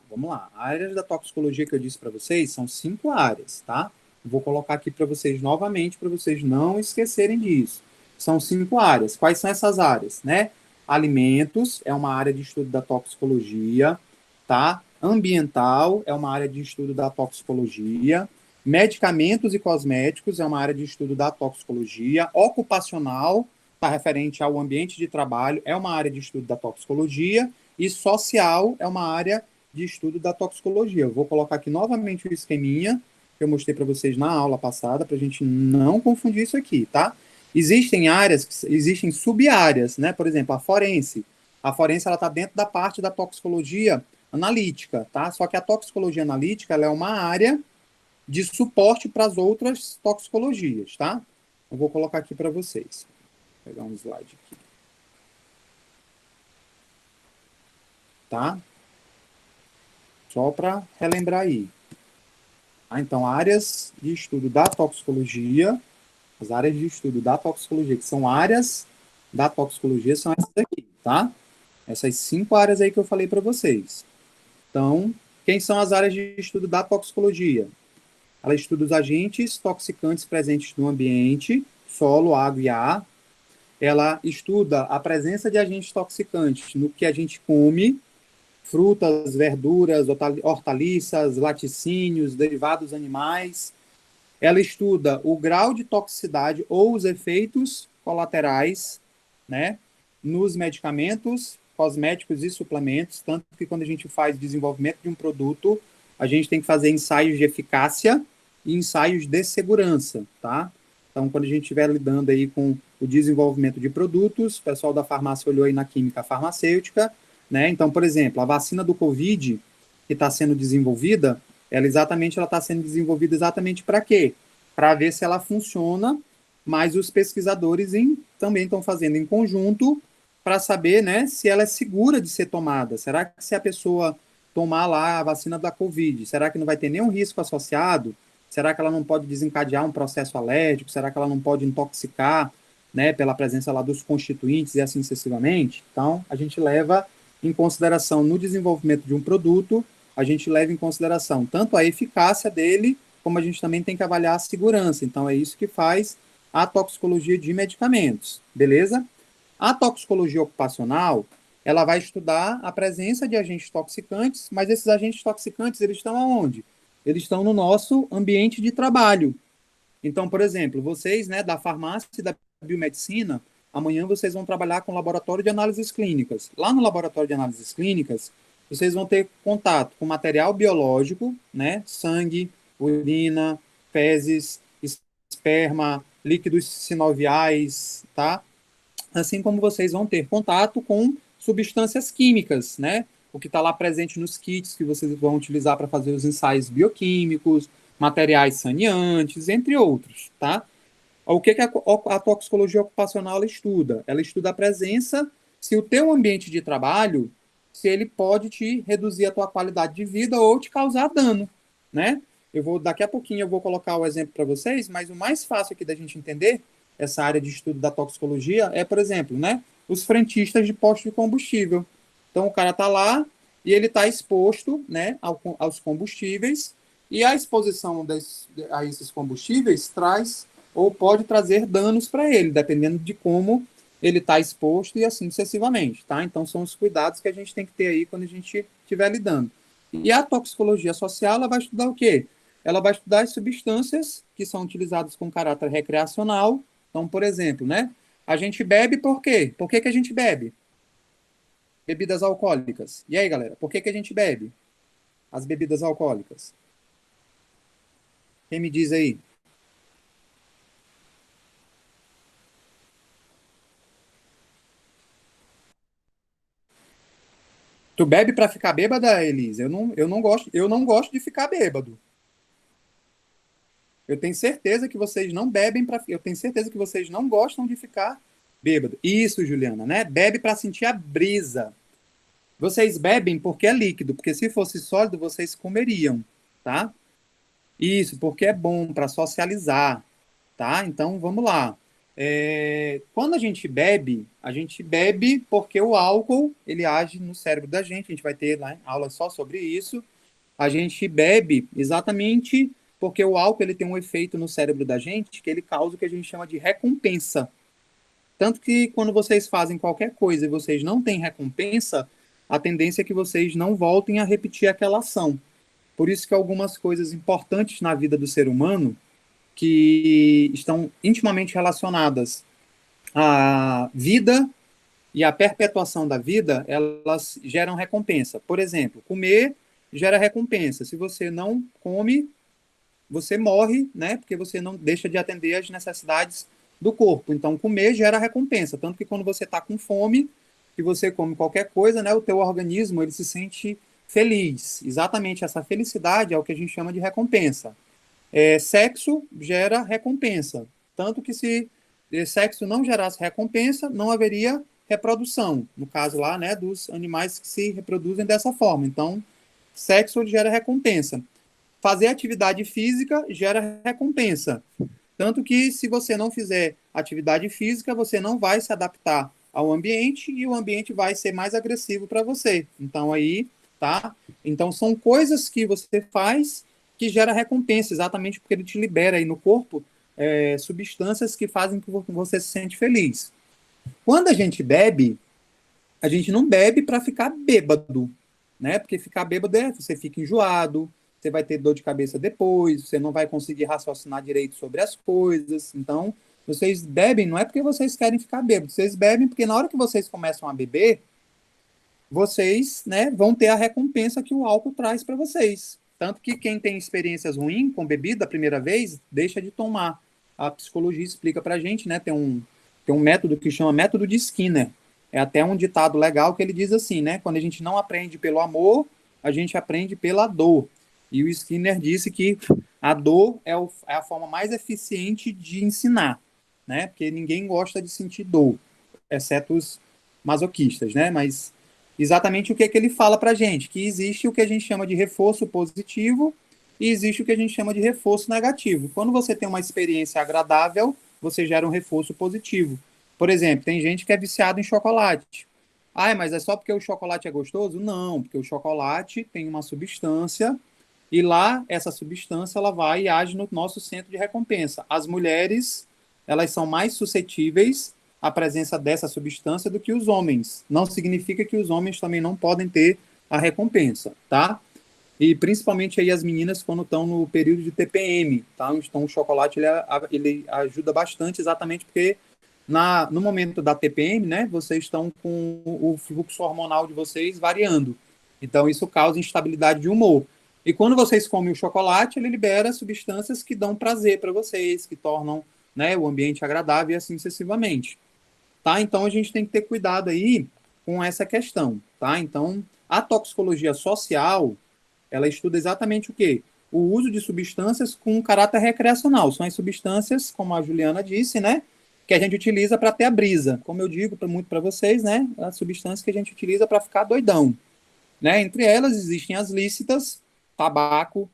S1: A área da toxicologia que eu disse para vocês são 5 áreas, tá? Vou colocar aqui para vocês novamente, para vocês não esquecerem disso. São 5 áreas. Quais são essas áreas, né? Alimentos é uma área de estudo da toxicologia, tá? Ambiental é uma área de estudo da toxicologia. Medicamentos e cosméticos é uma área de estudo da toxicologia. Ocupacional está referente ao ambiente de trabalho, é uma área de estudo da toxicologia, e social é uma área de estudo da toxicologia. Eu vou colocar aqui novamente o esqueminha que eu mostrei para vocês na aula passada, para a gente não confundir isso aqui, tá? Existem áreas, existem sub-áreas, né? Por exemplo, a forense. A forense, ela está dentro da parte da toxicologia analítica, tá? Só que a toxicologia analítica, ela é uma área de suporte para as outras toxicologias, tá? Eu vou colocar aqui para vocês. Vou pegar um slide aqui. Tá? Só para relembrar aí. Então, áreas de estudo da toxicologia, as áreas de estudo da toxicologia, que são áreas da toxicologia, são essas aqui, tá? Essas 5 áreas aí que eu falei para vocês. Então, quem são as áreas de estudo da toxicologia? Ela estuda os agentes toxicantes presentes no ambiente, solo, água e ar. Ela estuda a presença de agentes toxicantes no que a gente come, frutas, verduras, hortaliças, laticínios, derivados animais. Ela estuda o grau de toxicidade ou os efeitos colaterais, né, nos medicamentos, cosméticos e suplementos, tanto que quando a gente faz desenvolvimento de um produto, a gente tem que fazer ensaios de eficácia e ensaios de segurança, tá? Então, quando a gente estiver lidando aí com o desenvolvimento de produtos, o pessoal da farmácia olhou aí na química farmacêutica, né? Então, por exemplo, a vacina do Covid que está sendo desenvolvida, ela está sendo desenvolvida exatamente para quê? Para ver se ela funciona, mas os pesquisadores também estão fazendo em conjunto para saber, né, se ela é segura de ser tomada. Será que se a pessoa tomar lá a vacina da Covid, será que não vai ter nenhum risco associado? Será que ela não pode desencadear um processo alérgico? Será que ela não pode intoxicar, né, pela presença lá dos constituintes e assim sucessivamente? Então, a gente leva em consideração no desenvolvimento de um produto, a gente leva em consideração tanto a eficácia dele, como a gente também tem que avaliar a segurança. Então, é isso que faz a toxicologia de medicamentos, beleza? A toxicologia ocupacional, ela vai estudar a presença de agentes toxicantes, mas esses agentes toxicantes, eles estão aonde? Eles estão no nosso ambiente de trabalho. Então, por exemplo, vocês, né, da farmácia e da biomedicina, amanhã vocês vão trabalhar com o laboratório de análises clínicas. Lá no laboratório de análises clínicas, vocês vão ter contato com material biológico, né? Sangue, urina, fezes, esperma, líquidos sinoviais, tá? Assim como vocês vão ter contato com substâncias químicas, né? O que está lá presente nos kits que vocês vão utilizar para fazer os ensaios bioquímicos, materiais saneantes, entre outros, tá? O que a toxicologia ocupacional estuda? Ela estuda a presença, se o teu ambiente de trabalho, se ele pode te reduzir a tua qualidade de vida ou te causar dano, né? Daqui a pouquinho eu vou colocar o exemplo para vocês, mas o mais fácil aqui da gente entender essa área de estudo da toxicologia é, por exemplo, né, os frentistas de posto de combustível. Então o cara está lá e ele está exposto, né, aos combustíveis, e a exposição a esses combustíveis traz ou pode trazer danos para ele, dependendo de como ele está exposto e assim sucessivamente, tá? Então, são os cuidados que a gente tem que ter aí quando a gente estiver lidando. E a toxicologia social, ela vai estudar o quê? Ela vai estudar as substâncias que são utilizadas com caráter recreacional. Então, por exemplo, né? A gente bebe por quê? Por que a gente bebe? Bebidas alcoólicas. E aí, galera, por que a gente bebe as bebidas alcoólicas? Quem me diz aí? Tu bebe para ficar bêbada, Elise? Eu não gosto de ficar bêbado. Eu tenho certeza que vocês não bebem para. Eu tenho certeza que vocês não gostam de ficar bêbado. Isso, Juliana, né? Bebe para sentir a brisa. Vocês bebem porque é líquido, porque se fosse sólido, vocês comeriam, tá? Isso, porque é bom para socializar, tá? Então, vamos lá. Quando a gente bebe porque o álcool, ele age no cérebro da gente, a gente vai ter lá aula só sobre isso. A gente bebe exatamente porque o álcool, ele tem um efeito no cérebro da gente que ele causa o que a gente chama de recompensa. Tanto que quando vocês fazem qualquer coisa e vocês não têm recompensa, a tendência é que vocês não voltem a repetir aquela ação. Por isso que algumas coisas importantes na vida do ser humano que estão intimamente relacionadas a vida e a perpetuação da vida, elas geram recompensa. Por exemplo, comer gera recompensa. Se você não come, você morre, né? Porque você não deixa de atender às necessidades do corpo. Então, comer gera recompensa. Tanto que quando você está com fome, e você come qualquer coisa, né? O teu organismo, ele se sente feliz. Exatamente essa felicidade é o que a gente chama de recompensa. Sexo gera recompensa. Tanto que se sexo não gerasse recompensa, não haveria reprodução. No caso lá, né, dos animais que se reproduzem dessa forma. Então, sexo gera recompensa. Fazer atividade física gera recompensa. Tanto que se você não fizer atividade física, você não vai se adaptar ao ambiente e o ambiente vai ser mais agressivo para você. Então aí, tá? Então são coisas que você faz que gera recompensa, exatamente porque ele te libera aí no corpo substâncias que fazem que você se sente feliz. Quando a gente bebe, a gente não bebe para ficar bêbado, né? Porque ficar bêbado você fica enjoado, você vai ter dor de cabeça depois, você não vai conseguir raciocinar direito sobre as coisas. Então, vocês bebem não é porque vocês querem ficar bêbados, vocês bebem porque na hora que vocês começam a beber, vocês, né, vão ter a recompensa que o álcool traz para vocês. Tanto que quem tem experiências ruins com bebida a primeira vez, deixa de tomar. A psicologia explica para a gente, né? Tem um método que chama método de Skinner. É até um ditado legal que ele diz assim, né? Quando a gente não aprende pelo amor, a gente aprende pela dor. E o Skinner disse que a dor é a forma mais eficiente de ensinar, né? Porque ninguém gosta de sentir dor, exceto os masoquistas, né? Mas exatamente o que é que ele fala para a gente, que existe o que a gente chama de reforço positivo e existe o que a gente chama de reforço negativo. Quando você tem uma experiência agradável, você gera um reforço positivo. Por exemplo, tem gente que é viciado em chocolate. Ah, mas é só porque o chocolate é gostoso? Não, porque o chocolate tem uma substância e lá essa substância ela vai e age no nosso centro de recompensa. As mulheres, elas são mais suscetíveis à presença dessa substância do que os homens. Não significa que os homens também não podem ter a recompensa, tá? E principalmente aí as meninas quando estão no período de TPM, tá? Então o chocolate ele ajuda bastante exatamente porque no momento da TPM, né, vocês estão com o fluxo hormonal de vocês variando. Então isso causa instabilidade de humor. E quando vocês comem o chocolate, ele libera substâncias que dão prazer para vocês, que tornam, né, o ambiente agradável e assim sucessivamente. Tá? Então a gente tem que ter cuidado aí com essa questão, tá? Então, a toxicologia social, ela estuda exatamente o quê? O uso de substâncias com caráter recreacional. São as substâncias, como a Juliana disse, né? Que a gente utiliza para ter a brisa. Como eu digo muito para vocês, né? As substâncias que a gente utiliza para ficar doidão. Né? Entre elas existem as lícitas, tabaco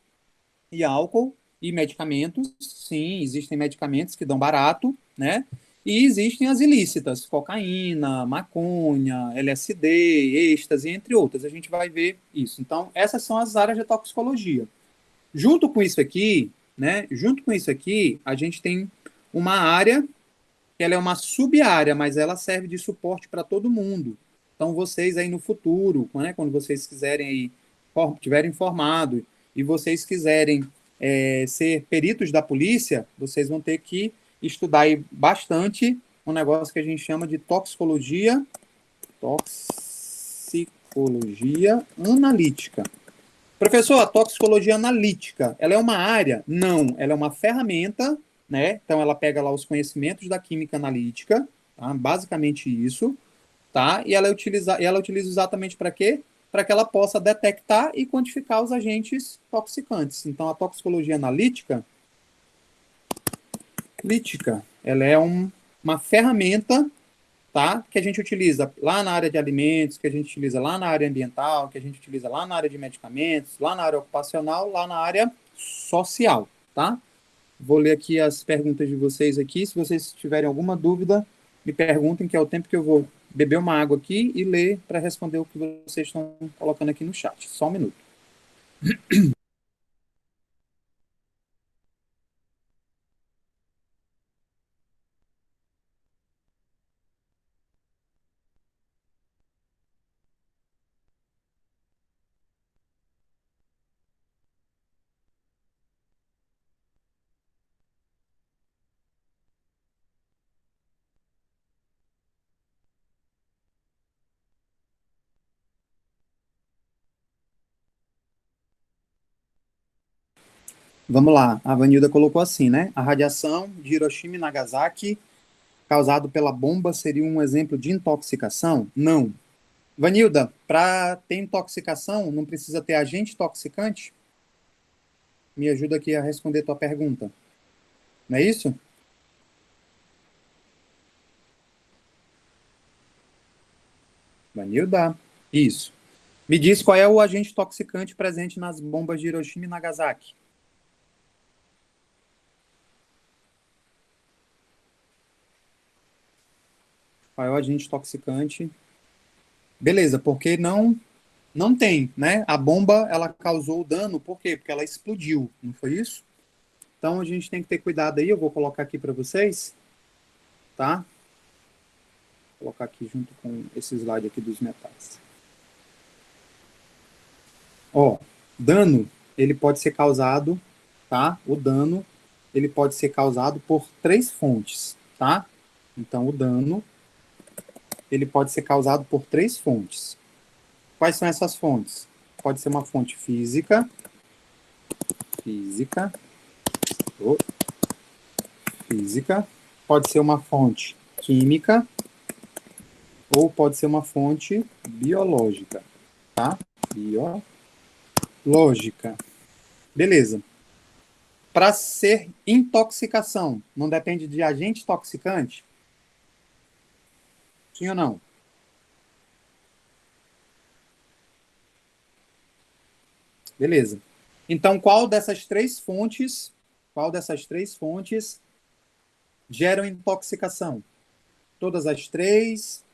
S1: e álcool, e medicamentos. Sim, existem medicamentos que dão barato, né? E existem as ilícitas, cocaína, maconha, LSD, êxtase, entre outras. A gente vai ver isso. Então, essas são as áreas de toxicologia. Junto com isso aqui, né? Junto com isso aqui, a gente tem uma área que ela é uma sub-área, mas ela serve de suporte para todo mundo. Então, vocês aí no futuro, né, quando vocês quiserem aí, tiverem informado e vocês quiserem ser peritos da polícia, vocês vão ter que estudar aí bastante um negócio que a gente chama de toxicologia analítica. Professor, a toxicologia analítica, ela é uma área? Não, ela é uma ferramenta, né? Então ela pega lá os conhecimentos da química analítica, tá? Basicamente isso, tá? E ela utiliza exatamente para quê? Para que ela possa detectar e quantificar os agentes toxicantes. Então a toxicologia analítica, ela é uma ferramenta, tá? Que a gente utiliza lá na área de alimentos, que a gente utiliza lá na área ambiental, que a gente utiliza lá na área de medicamentos, lá na área ocupacional, lá na área social, tá? Vou ler aqui as perguntas de vocês aqui. Se vocês tiverem alguma dúvida, me perguntem, que é o tempo que eu vou beber uma água aqui e ler para responder o que vocês estão colocando aqui no chat. Só um minuto. Vamos lá, a Vanilda colocou assim, né? A radiação de Hiroshima e Nagasaki causado pela bomba seria um exemplo de intoxicação? Não. Vanilda, para ter intoxicação, não precisa ter agente intoxicante? Me ajuda aqui a responder tua pergunta. Não é isso? Vanilda, isso. Me diz qual é o agente intoxicante presente nas bombas de Hiroshima e Nagasaki. Qual é o agente intoxicante? Beleza, porque não tem, né? A bomba, ela causou dano, por quê? Porque ela explodiu, não foi isso? Então a gente tem que ter cuidado aí, eu vou colocar aqui para vocês, tá? Vou colocar aqui junto com esse slide aqui dos metais. Ó, dano, ele pode ser causado, tá? O dano, ele pode ser causado por 3 fontes, tá? Então o dano, ele pode ser causado por 3 fontes. Quais são essas fontes? Pode ser uma fonte física, oh, física, pode ser uma fonte química, ou pode ser uma fonte biológica, tá? Biológica. Beleza. Para ser intoxicação, não depende de agente intoxicante? Sim ou não? Beleza. Então, qual dessas três fontes geram intoxicação? Todas as três?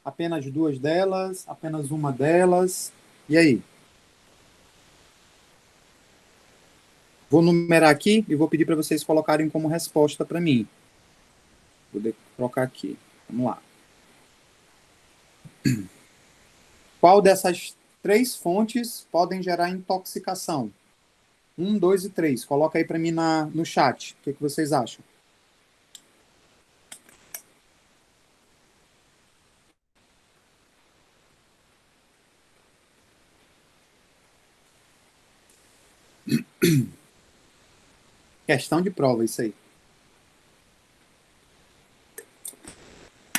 S1: Apenas 2 delas? Apenas uma delas? E aí? Vou numerar aqui e vou pedir para vocês colocarem como resposta para mim. Vou colocar aqui. Vamos lá. Qual dessas 3 fontes podem gerar intoxicação? 1, 2 e 3. Coloca aí para mim no chat. O que vocês acham? Questão de prova, isso aí.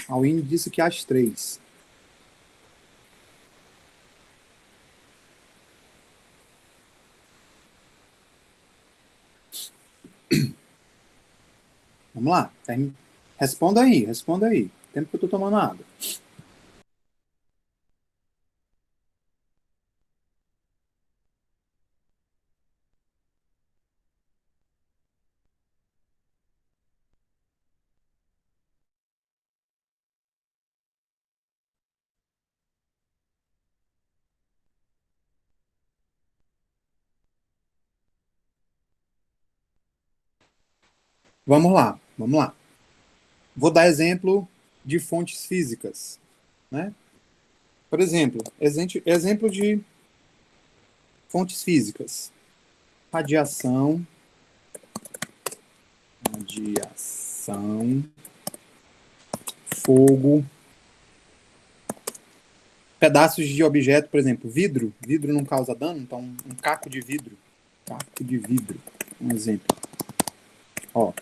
S1: A Winnie disse que as 3. Vamos lá. Responda aí. Tempo que eu tô tomando água. Vamos lá. Vou dar exemplo de fontes físicas, né? Por exemplo, exemplo de fontes físicas. Radiação, fogo, pedaços de objeto, por exemplo, vidro não causa dano, então um caco de vidro, um exemplo. Ó,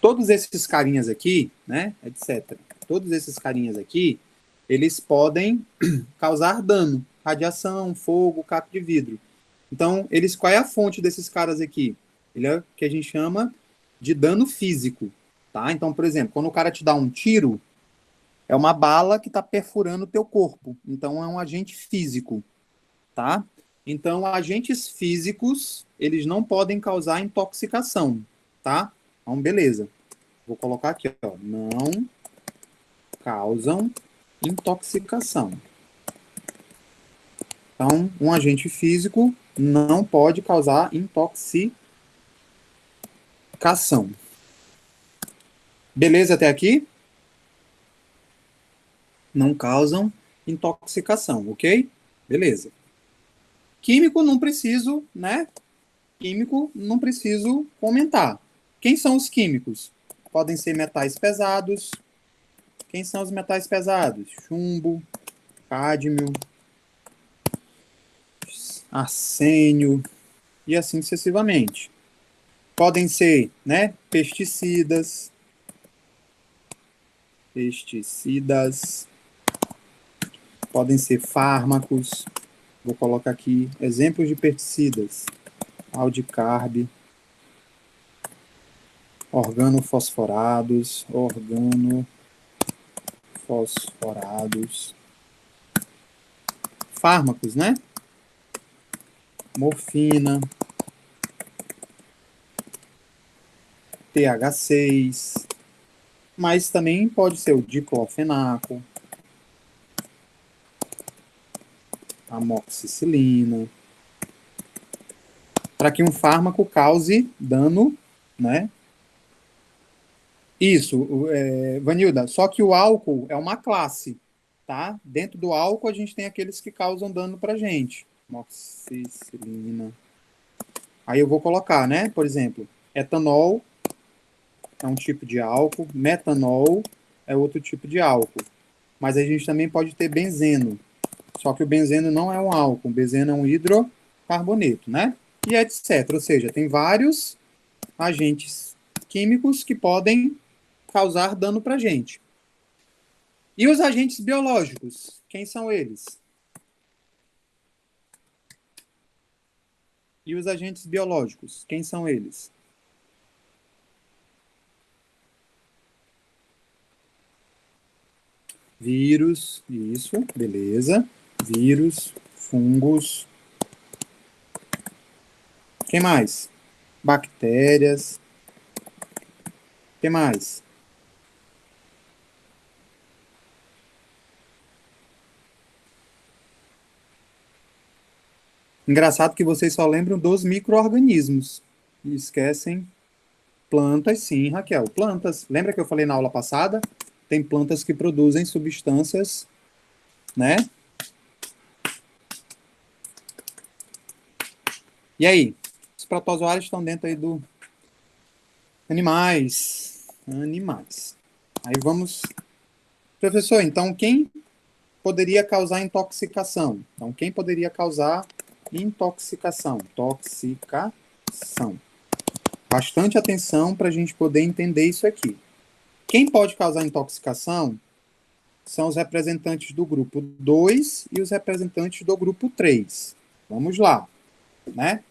S1: todos esses carinhas aqui, né, etc. Todos esses carinhas aqui, eles podem causar dano, radiação, fogo, caco de vidro. Então, qual é a fonte desses caras aqui? Ele é o que a gente chama de dano físico, tá? Então, por exemplo, quando o cara te dá um tiro, é uma bala que está perfurando o teu corpo. Então, é um agente físico, tá? Então, agentes físicos, eles não podem causar intoxicação, tá? Então, beleza. Vou colocar aqui, ó. Não causam intoxicação. Então, um agente físico não pode causar intoxicação. Beleza até aqui? Não causam intoxicação, ok? Beleza. Químico não preciso, né? Químico não preciso comentar. Quem são os químicos? Podem ser metais pesados. Quem são os metais pesados? Chumbo, cádmio, arsênio e assim sucessivamente. Podem ser, né, pesticidas, podem ser fármacos. Vou colocar aqui exemplos de pesticidas: aldicarb, organofosforados, fármacos, né? Morfina, TH6, mas também pode ser o diclofenaco, amoxicilina, para que um fármaco cause dano, né? Isso, Vanilda, só que o álcool é uma classe, tá? Dentro do álcool a gente tem aqueles que causam dano pra gente. Amoxicilina. Aí eu vou colocar, né? Por exemplo, etanol é um tipo de álcool, metanol é outro tipo de álcool. Mas a gente também pode ter benzeno. Só que o benzeno não é um álcool, o benzeno é um hidrocarboneto, né? E etc. Ou seja, tem vários agentes químicos que podem causar dano para a gente. E os agentes biológicos? Quem são eles? E os agentes biológicos? Quem são eles? Vírus, isso, beleza. Vírus, fungos. Quem mais? Bactérias. Quem mais? Engraçado que vocês só lembram dos micro-organismos. E esquecem plantas, sim, Raquel. Plantas. Lembra que eu falei na aula passada? Tem plantas que produzem substâncias, né? E aí? Os protozoários estão dentro aí do animais. Aí vamos... Professor, então quem poderia causar intoxicação? Então, quem poderia causar intoxicação? Toxicação. Bastante atenção para a gente poder entender isso aqui. Quem pode causar intoxicação são os representantes do grupo 2 e os representantes do grupo 3. Vamos lá, né?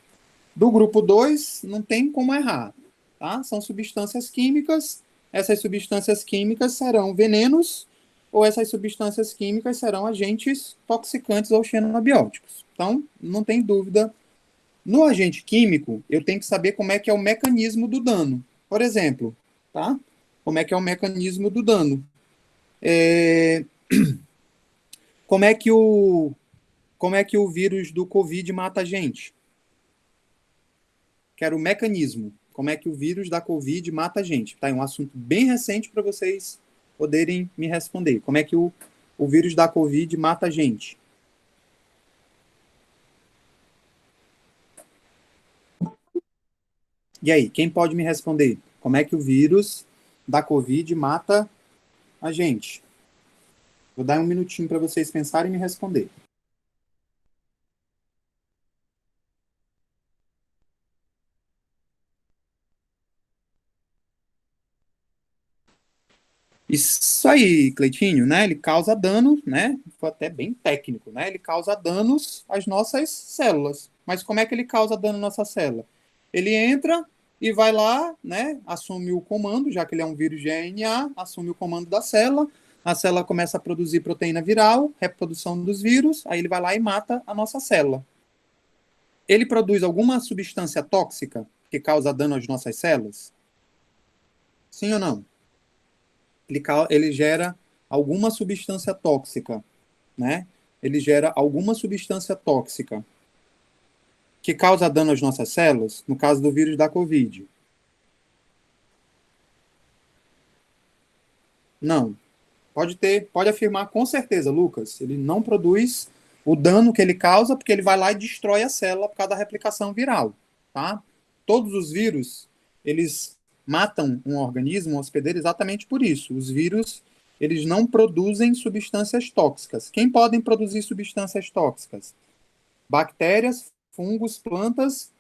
S1: Do grupo 2, não tem como errar, tá? São substâncias químicas. Essas substâncias químicas serão venenos ou essas substâncias químicas serão agentes toxicantes ou xenobióticos. Então, não tem dúvida. No agente químico, eu tenho que saber como é que é o mecanismo do dano. Por exemplo, tá? Como é que é o mecanismo do dano? Como é que o vírus do Covid mata a gente? Quero o mecanismo. Como é que o vírus da Covid mata a gente? Tá? É um assunto bem recente para vocês poderem me responder. Como é que o vírus da Covid mata a gente? E aí, quem pode me responder? Como é que o vírus da Covid mata a gente? Vou dar um minutinho para vocês pensarem e me responder. Isso aí, Cleitinho, né? Ele causa dano, né? Foi até bem técnico, né? Ele causa danos às nossas células. Mas como é que ele causa dano à nossa célula? Ele entra e vai lá, né? Assume o comando, já que ele é um vírus de RNA, assume o comando da célula. A célula começa a produzir proteína viral, reprodução dos vírus, aí ele vai lá e mata a nossa célula. Ele produz alguma substância tóxica que causa dano às nossas células? Sim ou não? Ele gera alguma substância tóxica, né? Ele gera alguma substância tóxica que causa dano às nossas células, no caso do vírus da Covid. Não. Pode afirmar com certeza, Lucas. Ele não produz o dano que ele causa porque ele vai lá e destrói a célula por causa da replicação viral, tá? Todos os vírus, eles matam um organismo, um hospedeiro, exatamente por isso. Os vírus, eles não produzem substâncias tóxicas. Quem podem produzir substâncias tóxicas? Bactérias, fungos, plantas,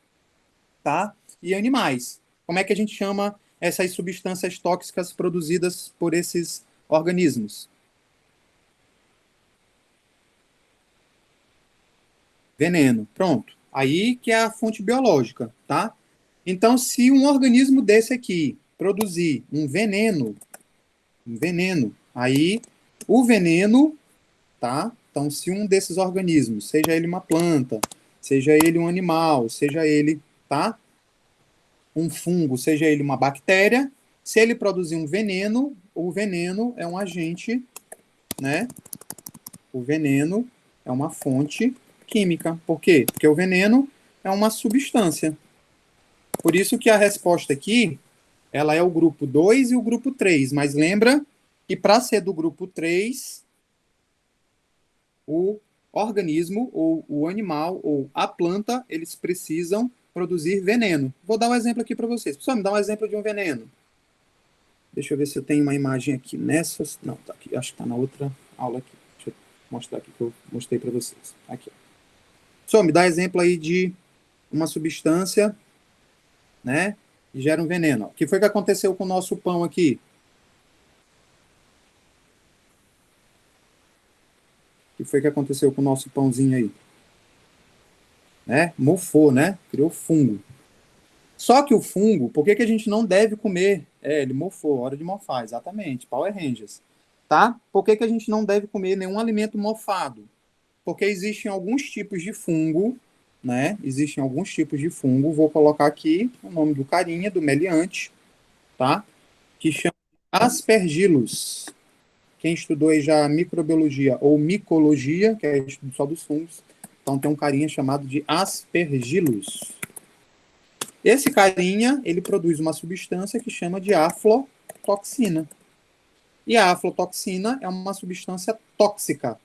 S1: tá? E animais. como é que a gente chama essas substâncias tóxicas produzidas por esses organismos? Veneno. Pronto. Aí que é a fonte biológica, tá? Então, se um organismo desse aqui produzir um veneno, aí o veneno, tá? Então, se um desses organismos, seja ele uma planta, seja ele um animal, seja ele, tá? Um fungo, seja ele uma bactéria, se ele produzir um veneno, o veneno é um agente, né? O veneno é uma fonte química. Por quê? Porque o veneno é uma substância. Por isso que a resposta aqui, ela é o grupo 2 e o grupo 3. Mas lembra que para ser do grupo 3, o organismo, ou o animal, ou a planta, eles precisam produzir veneno. Vou dar um exemplo aqui para vocês. Pessoal, me dá um exemplo de um veneno. Deixa eu ver se eu tenho uma imagem aqui nessas. Não, tá aqui. Acho que está na outra aula aqui. Deixa eu mostrar aqui que eu mostrei para vocês. Aqui. Pessoal, me dá exemplo aí de uma substância, né, que gera um veneno. O que foi que aconteceu com o nosso pão aqui? O que foi que aconteceu com o nosso pãozinho aí? Né? Mofou, né? Criou fungo. Só que o fungo, por que que a gente não deve comer? Ele mofou, hora de mofar, exatamente, Power Rangers. Tá? Por que que a gente não deve comer nenhum alimento mofado? Porque existem alguns tipos de fungo, né? Existem alguns tipos de fungo, vou colocar aqui o nome do carinha, do meliante, tá? Que chama Aspergillus. Quem estudou aí já microbiologia ou micologia, que é estudo só dos fungos, então tem um carinha chamado de Aspergillus. Esse carinha, ele produz uma substância que chama de aflotoxina. E a aflotoxina é uma substância tóxica.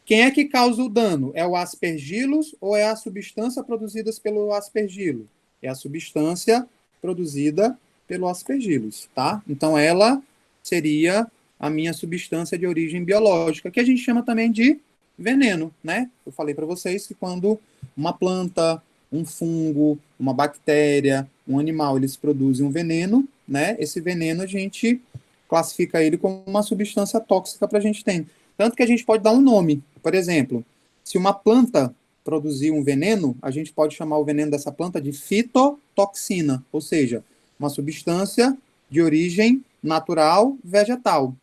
S1: Quem é que causa o dano? É o Aspergillus ou é a substância produzida pelo Aspergillus? É a substância produzida pelo Aspergillus, tá? Então ela seria a minha substância de origem biológica, que a gente chama também de veneno, né? Eu falei para vocês que quando uma planta, um fungo, uma bactéria, um animal, eles produzem um veneno, né? Esse veneno a gente classifica ele como uma substância tóxica para a gente ter. Tanto que a gente pode dar um nome. Por exemplo, se uma planta produzir um veneno, a gente pode chamar o veneno dessa planta de fitotoxina, ou seja, uma substância de origem natural vegetal.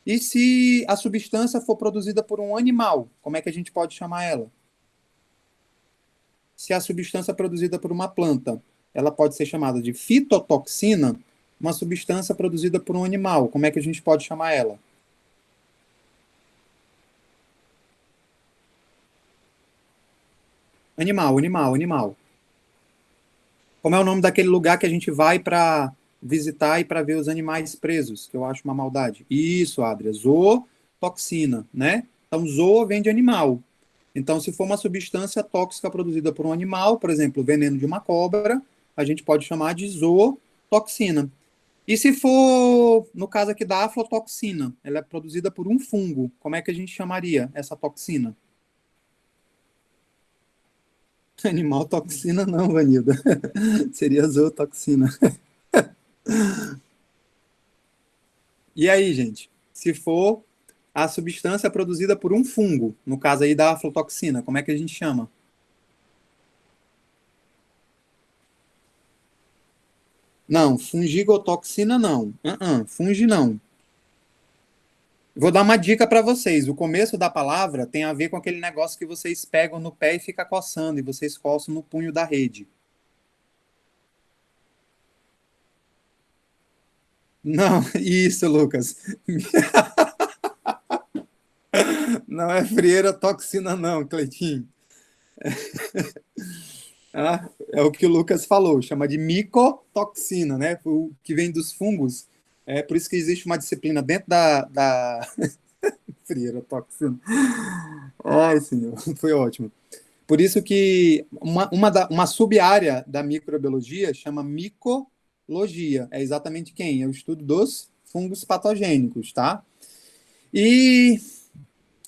S1: E se a substância for produzida por um animal, como é que a gente pode chamar ela? Se a substância produzida por uma planta, ela pode ser chamada de fitotoxina, uma substância produzida por um animal, como é que a gente pode chamar ela? Animal. Como é o nome daquele lugar que a gente vai para visitar e para ver os animais presos, que eu acho uma maldade? Isso, Adria, zootoxina, né? Então, zoo vem de animal. Então, se for uma substância tóxica produzida por um animal, por exemplo, o veneno de uma cobra, a gente pode chamar de zootoxina. E se for, no caso aqui da aflotoxina, ela é produzida por um fungo, como é que a gente chamaria essa toxina? Animal toxina não, Vanilda. Seria zootoxina. E aí, gente? Se for a substância produzida por um fungo, no caso aí da aflotoxina, como é que a gente chama? Não, fungigotoxina não. Fungi não. Vou dar uma dica para vocês. O começo da palavra tem a ver com aquele negócio que vocês pegam no pé e fica coçando, e vocês coçam no punho da rede. Não, isso, Lucas. Não é frieira toxina, não, Cleitinho. É o que o Lucas falou, chama de micotoxina, né? O que vem dos fungos. É por isso que existe uma disciplina dentro da frieira toxina. Ai, senhor, foi ótimo. Por isso que uma sub-área da microbiologia chama micologia. É exatamente quem? É o estudo dos fungos patogênicos, tá? E,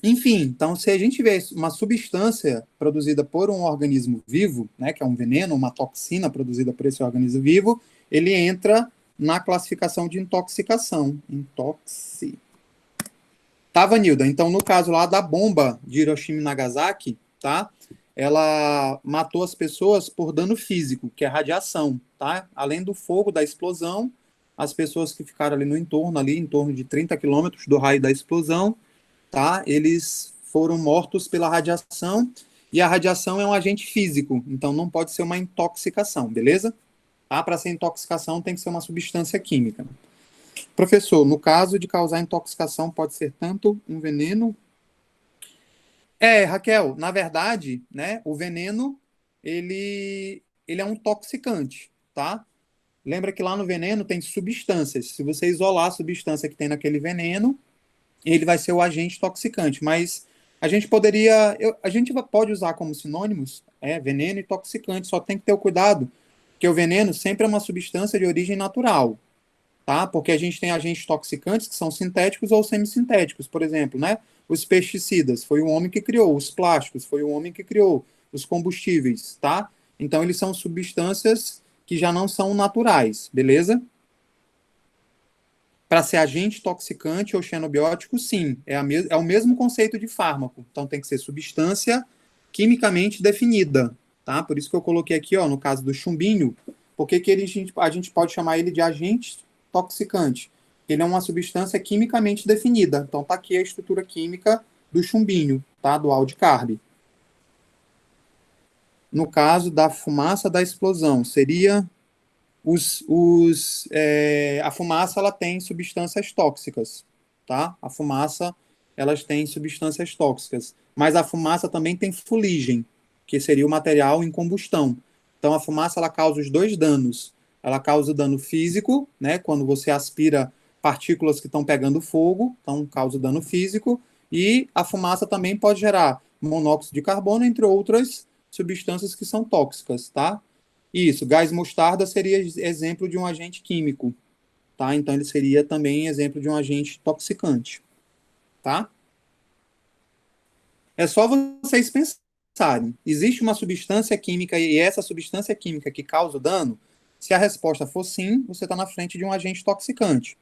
S1: enfim, então se a gente vê uma substância produzida por um organismo vivo, né, que é um veneno, uma toxina produzida por esse organismo vivo, ele entra na classificação de intoxicação. Tá, Vanilda? Então, no caso lá da bomba de Hiroshima e Nagasaki, tá? Ela matou as pessoas por dano físico, que é radiação, tá? Além do fogo da explosão, as pessoas que ficaram ali no entorno, ali em torno de 30 quilômetros do raio da explosão, tá? Eles foram mortos pela radiação, e a radiação é um agente físico, então não pode ser uma intoxicação, beleza? Tá? Para ser intoxicação tem que ser uma substância química. Professor, no caso de causar intoxicação, pode ser tanto um veneno... Raquel, na verdade, né, o veneno, ele é um intoxicante, tá? Lembra que lá no veneno tem substâncias. Se você isolar a substância que tem naquele veneno, ele vai ser o agente intoxicante. Mas a gente a gente pode usar como sinônimos, veneno e intoxicante, só tem que ter o cuidado, que o veneno sempre é uma substância de origem natural, tá? Porque a gente tem agentes toxicantes que são sintéticos ou semissintéticos, por exemplo, né? Os pesticidas, foi o homem que criou. Os plásticos, foi o homem que criou. Os combustíveis, tá? Então, eles são substâncias que já não são naturais, beleza? Para ser agente toxicante ou xenobiótico, sim. É o mesmo conceito de fármaco. Então, tem que ser substância quimicamente definida, tá? Por isso que eu coloquei aqui, ó, no caso do chumbinho, porque que a gente pode chamar ele de agente toxicante? Ele é uma substância quimicamente definida. Então, tá aqui a estrutura química do chumbinho, tá? Do aldicarbe. No caso da fumaça da explosão, seria a fumaça, ela tem substâncias tóxicas, tá? A fumaça, elas têm substâncias tóxicas. Mas a fumaça também tem fuligem, que seria o material em combustão. Então, a fumaça, ela causa os dois danos. Ela causa o dano físico, né? Quando você aspira partículas que estão pegando fogo, então causa dano físico, e a fumaça também pode gerar monóxido de carbono, entre outras substâncias que são tóxicas, tá? Isso, gás mostarda seria exemplo de um agente químico, tá? Então ele seria também exemplo de um agente toxicante, tá? É só vocês pensarem, existe uma substância química e essa substância química que causa o dano? Se a resposta for sim, você está na frente de um agente toxicante.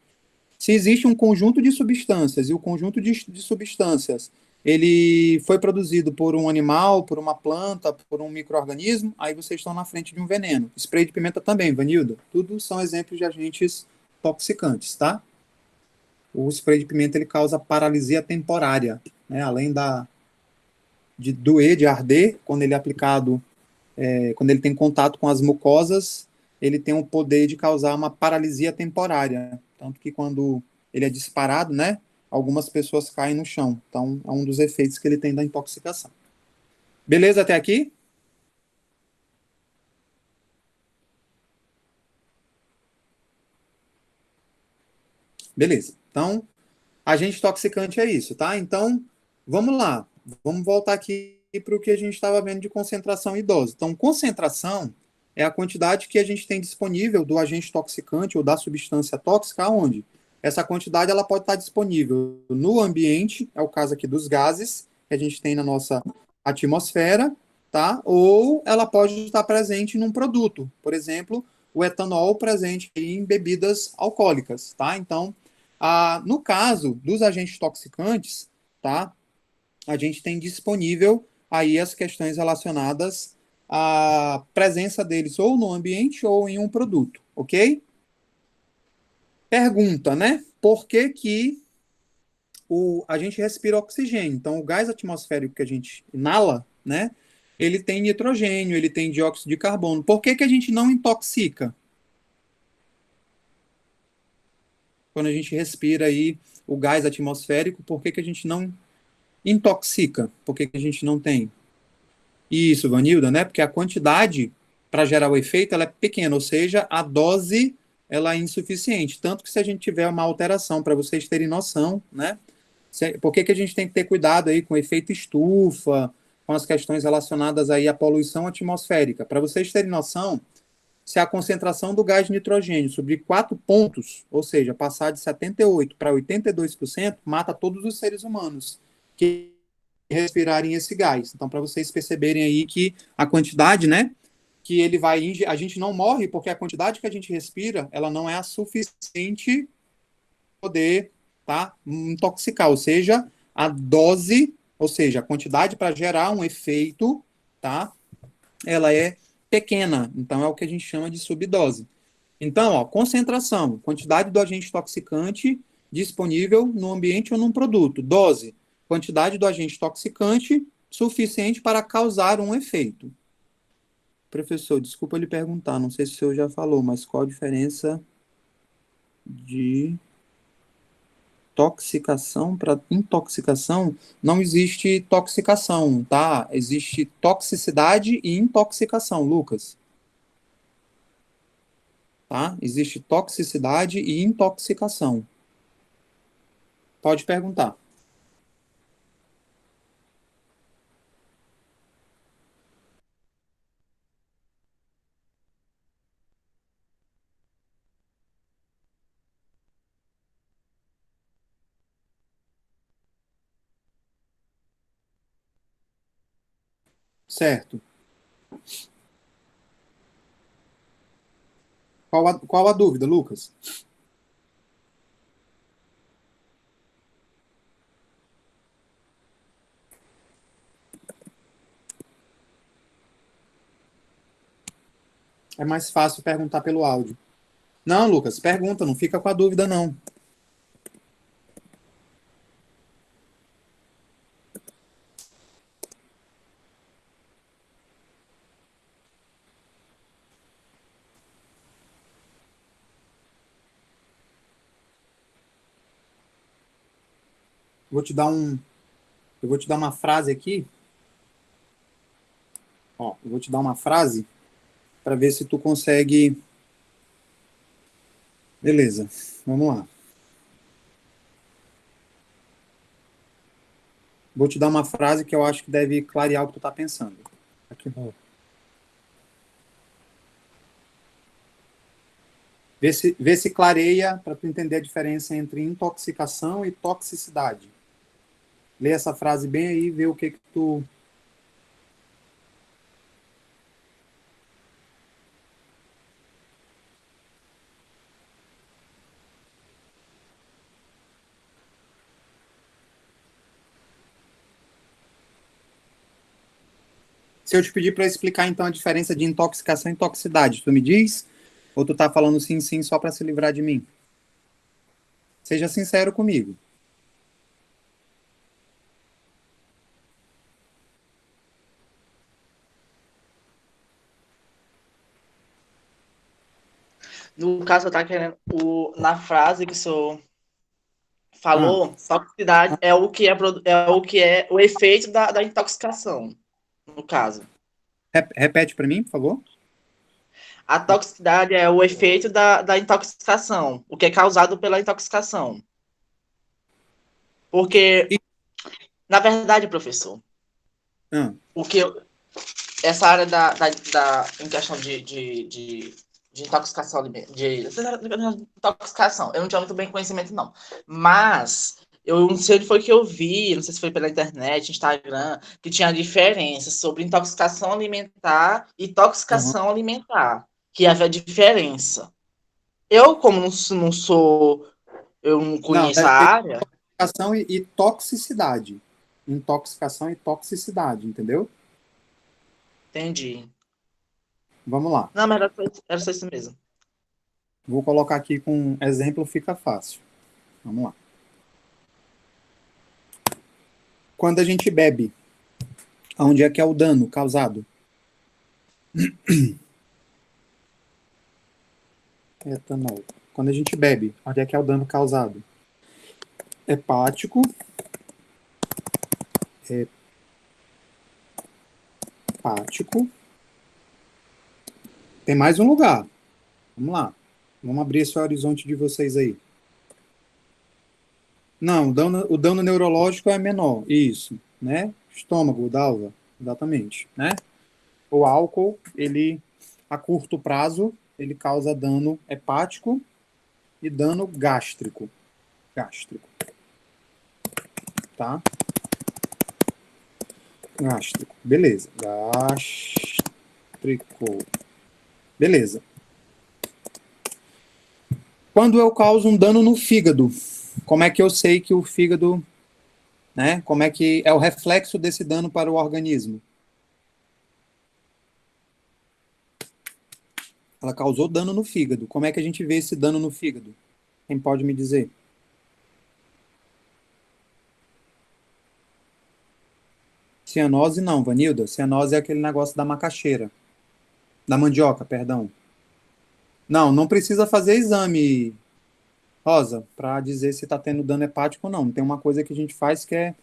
S1: Se existe um conjunto de substâncias, e o conjunto de substâncias ele foi produzido por um animal, por uma planta, por um micro-organismo, aí vocês estão na frente de um veneno. Spray de pimenta também, Vanilda. Tudo são exemplos de agentes toxicantes, tá? O spray de pimenta ele causa paralisia temporária, né? Além de doer, de arder, quando ele é aplicado, quando ele tem contato com as mucosas, ele tem o poder de causar uma paralisia temporária. Tanto que quando ele é disparado, né, algumas pessoas caem no chão. Então, é um dos efeitos que ele tem da intoxicação. Beleza até aqui? Beleza. Então, agente toxicante é isso, tá? Então, vamos lá. Vamos voltar aqui para o que a gente estava vendo de concentração e dose. Então, concentração é a quantidade que a gente tem disponível do agente toxicante ou da substância tóxica, aonde? Essa quantidade ela pode estar disponível no ambiente, é o caso aqui dos gases, que a gente tem na nossa atmosfera, tá? Ou ela pode estar presente num produto, por exemplo, o etanol presente em bebidas alcoólicas, tá? Então, no caso dos agentes toxicantes, tá? A gente tem disponível aí as questões relacionadas à presença deles ou no ambiente ou em um produto, ok? Pergunta, né? Por que que a gente respira oxigênio? Então, o gás atmosférico que a gente inala, né? Ele tem nitrogênio, ele tem dióxido de carbono. Por que que a gente não intoxica? Quando a gente respira aí o gás atmosférico, por que que a gente não intoxica? Por que que a gente não tem? Isso, Vanilda, né? Porque a quantidade para gerar o efeito ela é pequena, ou seja, a dose ela é insuficiente. Tanto que se a gente tiver uma alteração, para vocês terem noção, né? Por que que a gente tem que ter cuidado aí com o efeito estufa, com as questões relacionadas aí à poluição atmosférica? Para vocês terem noção, se a concentração do gás de nitrogênio subir 4 pontos, ou seja, passar de 78% para 82%, mata todos os seres humanos que respirarem esse gás. Então, para vocês perceberem aí que a quantidade, né, que ele vai a gente não morre porque a quantidade que a gente respira, ela não é a suficiente para poder, tá, intoxicar, ou seja, a dose, ou seja, a quantidade para gerar um efeito, tá, ela é pequena, então é o que a gente chama de subdose. Então, ó, concentração, quantidade do agente intoxicante disponível no ambiente ou num produto. Dose, quantidade do agente intoxicante suficiente para causar um efeito. Professor, desculpa lhe perguntar, não sei se o senhor já falou, mas qual a diferença de toxicação para intoxicação? Não existe toxicação, tá? Existe toxicidade e intoxicação, Lucas. Tá? Existe toxicidade e intoxicação. Pode perguntar. Certo. Qual a dúvida, Lucas? É mais fácil perguntar pelo áudio. Não, Lucas, pergunta, não fica com a dúvida, não. Eu vou te dar uma frase aqui. Ó, eu vou te dar uma frase para ver se tu consegue. Beleza, vamos lá. Vou te dar uma frase que eu acho que deve clarear o que tu tá pensando. Aqui, ó. Vê se clareia para tu entender a diferença entre intoxicação e toxicidade. Lê essa frase bem aí e vê o que tu... Se eu te pedir para explicar, então, a diferença de intoxicação e toxicidade, tu me diz? Ou tu tá falando sim, sim, só para se livrar de mim? Seja sincero comigo.
S6: No caso, eu tava querendo. Na frase que o senhor falou, toxicidade é o que é o efeito da intoxicação, no caso.
S1: Repete para mim, por favor.
S6: A toxicidade é o efeito da intoxicação, o que é causado pela intoxicação. Porque, na verdade, professor, o que essa área em questão de intoxicação de intoxicação, eu não tinha muito bem conhecimento, não. Mas eu não sei onde foi que eu vi, não sei se foi pela internet, Instagram, que tinha diferença sobre intoxicação alimentar e toxicação alimentar, que havia diferença. Eu, como não sou, eu não conheço a área.
S1: Intoxicação e toxicidade. Intoxicação e toxicidade, entendeu?
S6: Entendi.
S1: Vamos lá.
S6: Não, mas era só isso mesmo.
S1: Vou colocar aqui com exemplo, fica fácil. Vamos lá. Quando a gente bebe, onde é que é o dano causado? Etanol. Quando a gente bebe, onde é que é o dano causado? Hepático. Hepático. Tem mais um lugar. Vamos lá. Vamos abrir esse horizonte de vocês aí. Não, o dano neurológico é menor. Isso, né? Estômago, dalva. Exatamente, né? O álcool, ele, a curto prazo, ele causa dano hepático e dano gástrico. Tá? Gástrico. Beleza. gástrico. Beleza. Quando eu causo um dano no fígado, como é que eu sei que o fígado, né? Como é que é o reflexo desse dano para o organismo? Ela causou dano no fígado. Como é que a gente vê esse dano no fígado? Quem pode me dizer? Cianose não, Vanilda. Cianose é aquele negócio da macaxeira. Da mandioca, perdão. Não precisa fazer exame, Rosa, para dizer se está tendo dano hepático ou não. Tem uma coisa que a gente faz que é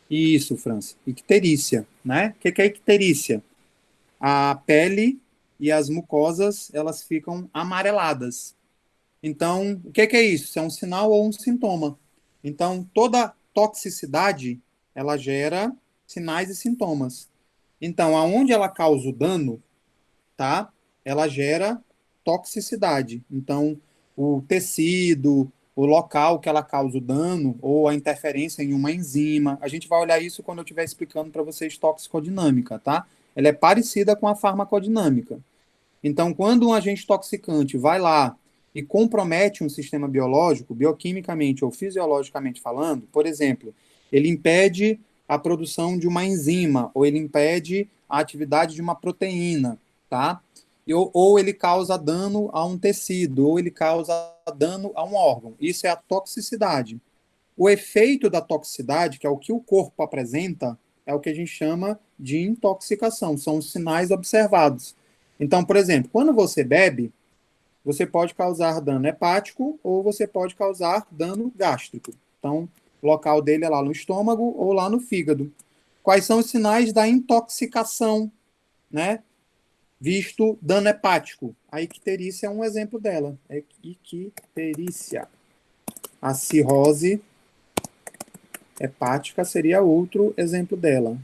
S1: isso, França. Icterícia, né? O que é icterícia? A pele e as mucosas, elas ficam amareladas. Então, o que é isso? Isso é um sinal ou um sintoma. Então, toda toxicidade, ela gera sinais e sintomas. Então, aonde ela causa o dano, tá? Ela gera toxicidade. Então, o tecido, o local que ela causa o dano, ou a interferência em uma enzima, a gente vai olhar isso quando eu estiver explicando para vocês toxicodinâmica, tá? Ela é parecida com a farmacodinâmica. Então, quando um agente toxicante vai lá e compromete um sistema biológico, bioquimicamente ou fisiologicamente falando, por exemplo, ele impede a produção de uma enzima, ou ele impede a atividade de uma proteína, tá? Ou ele causa dano a um tecido, ou ele causa dano a um órgão. Isso é a toxicidade. O efeito da toxicidade, que é o que o corpo apresenta, é o que a gente chama de intoxicação, são os sinais observados. Então, por exemplo, quando você bebe, você pode causar dano hepático ou você pode causar dano gástrico. Então, o local dele é lá no estômago ou lá no fígado. Quais são os sinais da intoxicação, né? Visto dano hepático. A icterícia é um exemplo dela. É icterícia. A cirrose hepática seria outro exemplo dela.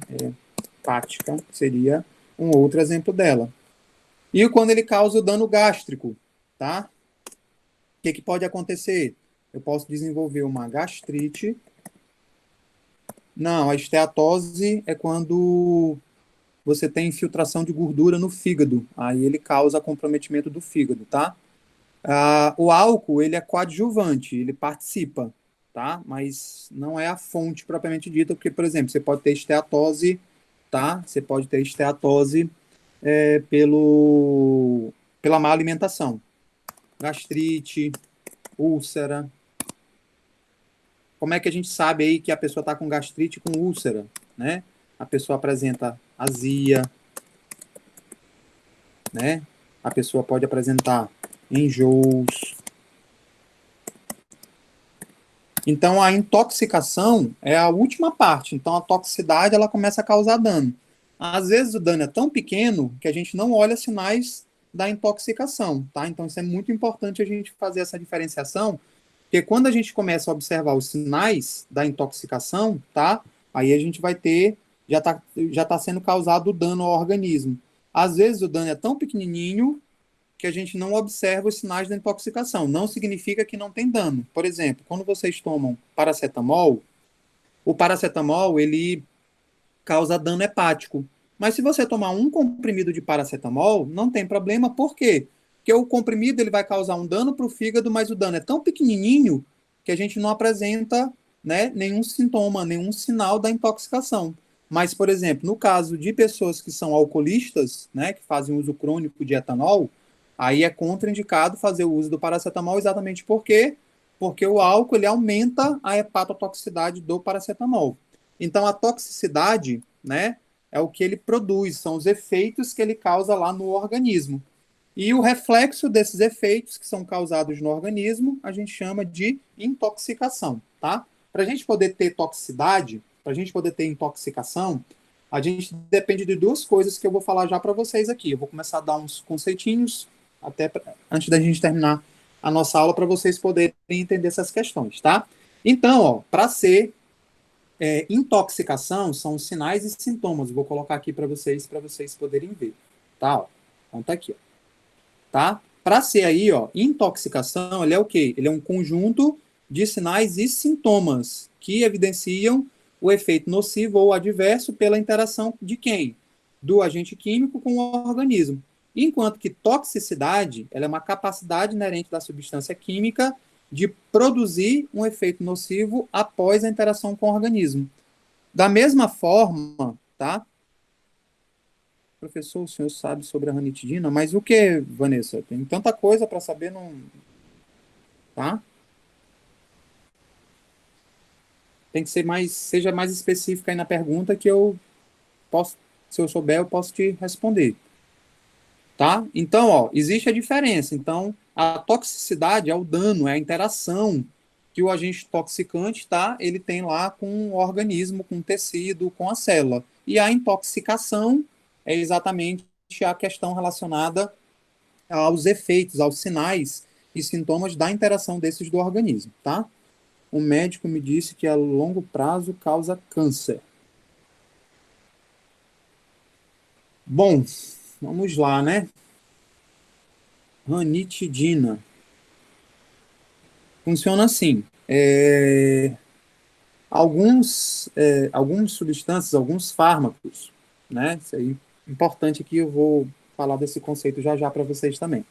S1: Hepática seria um outro exemplo dela. E quando ele causa o dano gástrico, tá? O que pode acontecer? Eu posso desenvolver uma gastrite. Não, a esteatose é quando você tem infiltração de gordura no fígado. Aí ele causa comprometimento do fígado, tá? O álcool, ele é coadjuvante, ele participa, tá? Mas não é a fonte propriamente dita, porque, por exemplo, você pode ter esteatose, tá? Você pode ter esteatose pela má alimentação. Gastrite, úlcera. Como é que a gente sabe aí que a pessoa está com gastrite com úlcera, né? A pessoa apresenta azia, né? A pessoa pode apresentar enjoos. Então, a intoxicação é a última parte. Então, a toxicidade, ela começa a causar dano. Às vezes, o dano é tão pequeno que a gente não olha sinais da intoxicação, tá? Então, isso é muito importante a gente fazer essa diferenciação, porque quando a gente começa a observar os sinais da intoxicação, tá? Aí a gente vai ter, já tá sendo causado dano ao organismo. Às vezes, o dano é tão pequenininho que a gente não observa os sinais da intoxicação. Não significa que não tem dano. Por exemplo, quando vocês tomam paracetamol, o paracetamol, ele causa dano hepático. Mas se você tomar um comprimido de paracetamol, não tem problema. Por quê? Porque o comprimido ele vai causar um dano para o fígado, mas o dano é tão pequenininho que a gente não apresenta, né, nenhum sintoma, nenhum sinal da intoxicação. Mas, por exemplo, no caso de pessoas que são alcoolistas, né, que fazem uso crônico de etanol, aí é contraindicado fazer o uso do paracetamol exatamente por quê? Porque o álcool ele aumenta a hepatotoxicidade do paracetamol. Então, a toxicidade, né, é o que ele produz, são os efeitos que ele causa lá no organismo. E o reflexo desses efeitos que são causados no organismo, a gente chama de intoxicação, tá? Para a gente poder ter toxicidade, para a gente poder ter intoxicação, a gente depende de duas coisas que eu vou falar já para vocês aqui. Eu vou começar a dar uns conceitinhos, antes da gente terminar a nossa aula, para vocês poderem entender essas questões, tá? Então, ó, para ser intoxicação, são sinais e sintomas. Vou colocar aqui para vocês poderem ver, tá? Ó, então tá aqui, ó. Tá? Para ser aí, ó, intoxicação, ele é o quê? Ele é um conjunto de sinais e sintomas que evidenciam o efeito nocivo ou adverso pela interação de quem? do agente químico com o organismo. Enquanto que toxicidade, ela é uma capacidade inerente da substância química de produzir um efeito nocivo após a interação com o organismo. Da mesma forma, tá? Professor, o senhor sabe sobre a ranitidina, mas o que, Vanessa? Tem tanta coisa para saber, não... Tá? Tem que ser mais, seja mais específica aí na pergunta que eu posso, se eu souber, eu posso te responder. Tá? Então, ó, existe a diferença. Então, a toxicidade é o dano, é a interação que o agente toxicante, tá? Ele tem lá com o organismo, com o tecido, com a célula. E a intoxicação é exatamente a questão relacionada aos efeitos, aos sinais e sintomas da interação desses do organismo, tá? O médico me disse que a longo prazo causa câncer. Bom, vamos lá, né? Ranitidina. Funciona assim. Algumas substâncias, alguns fármacos, né? Isso aí é importante aqui, eu vou falar desse conceito já já para vocês também.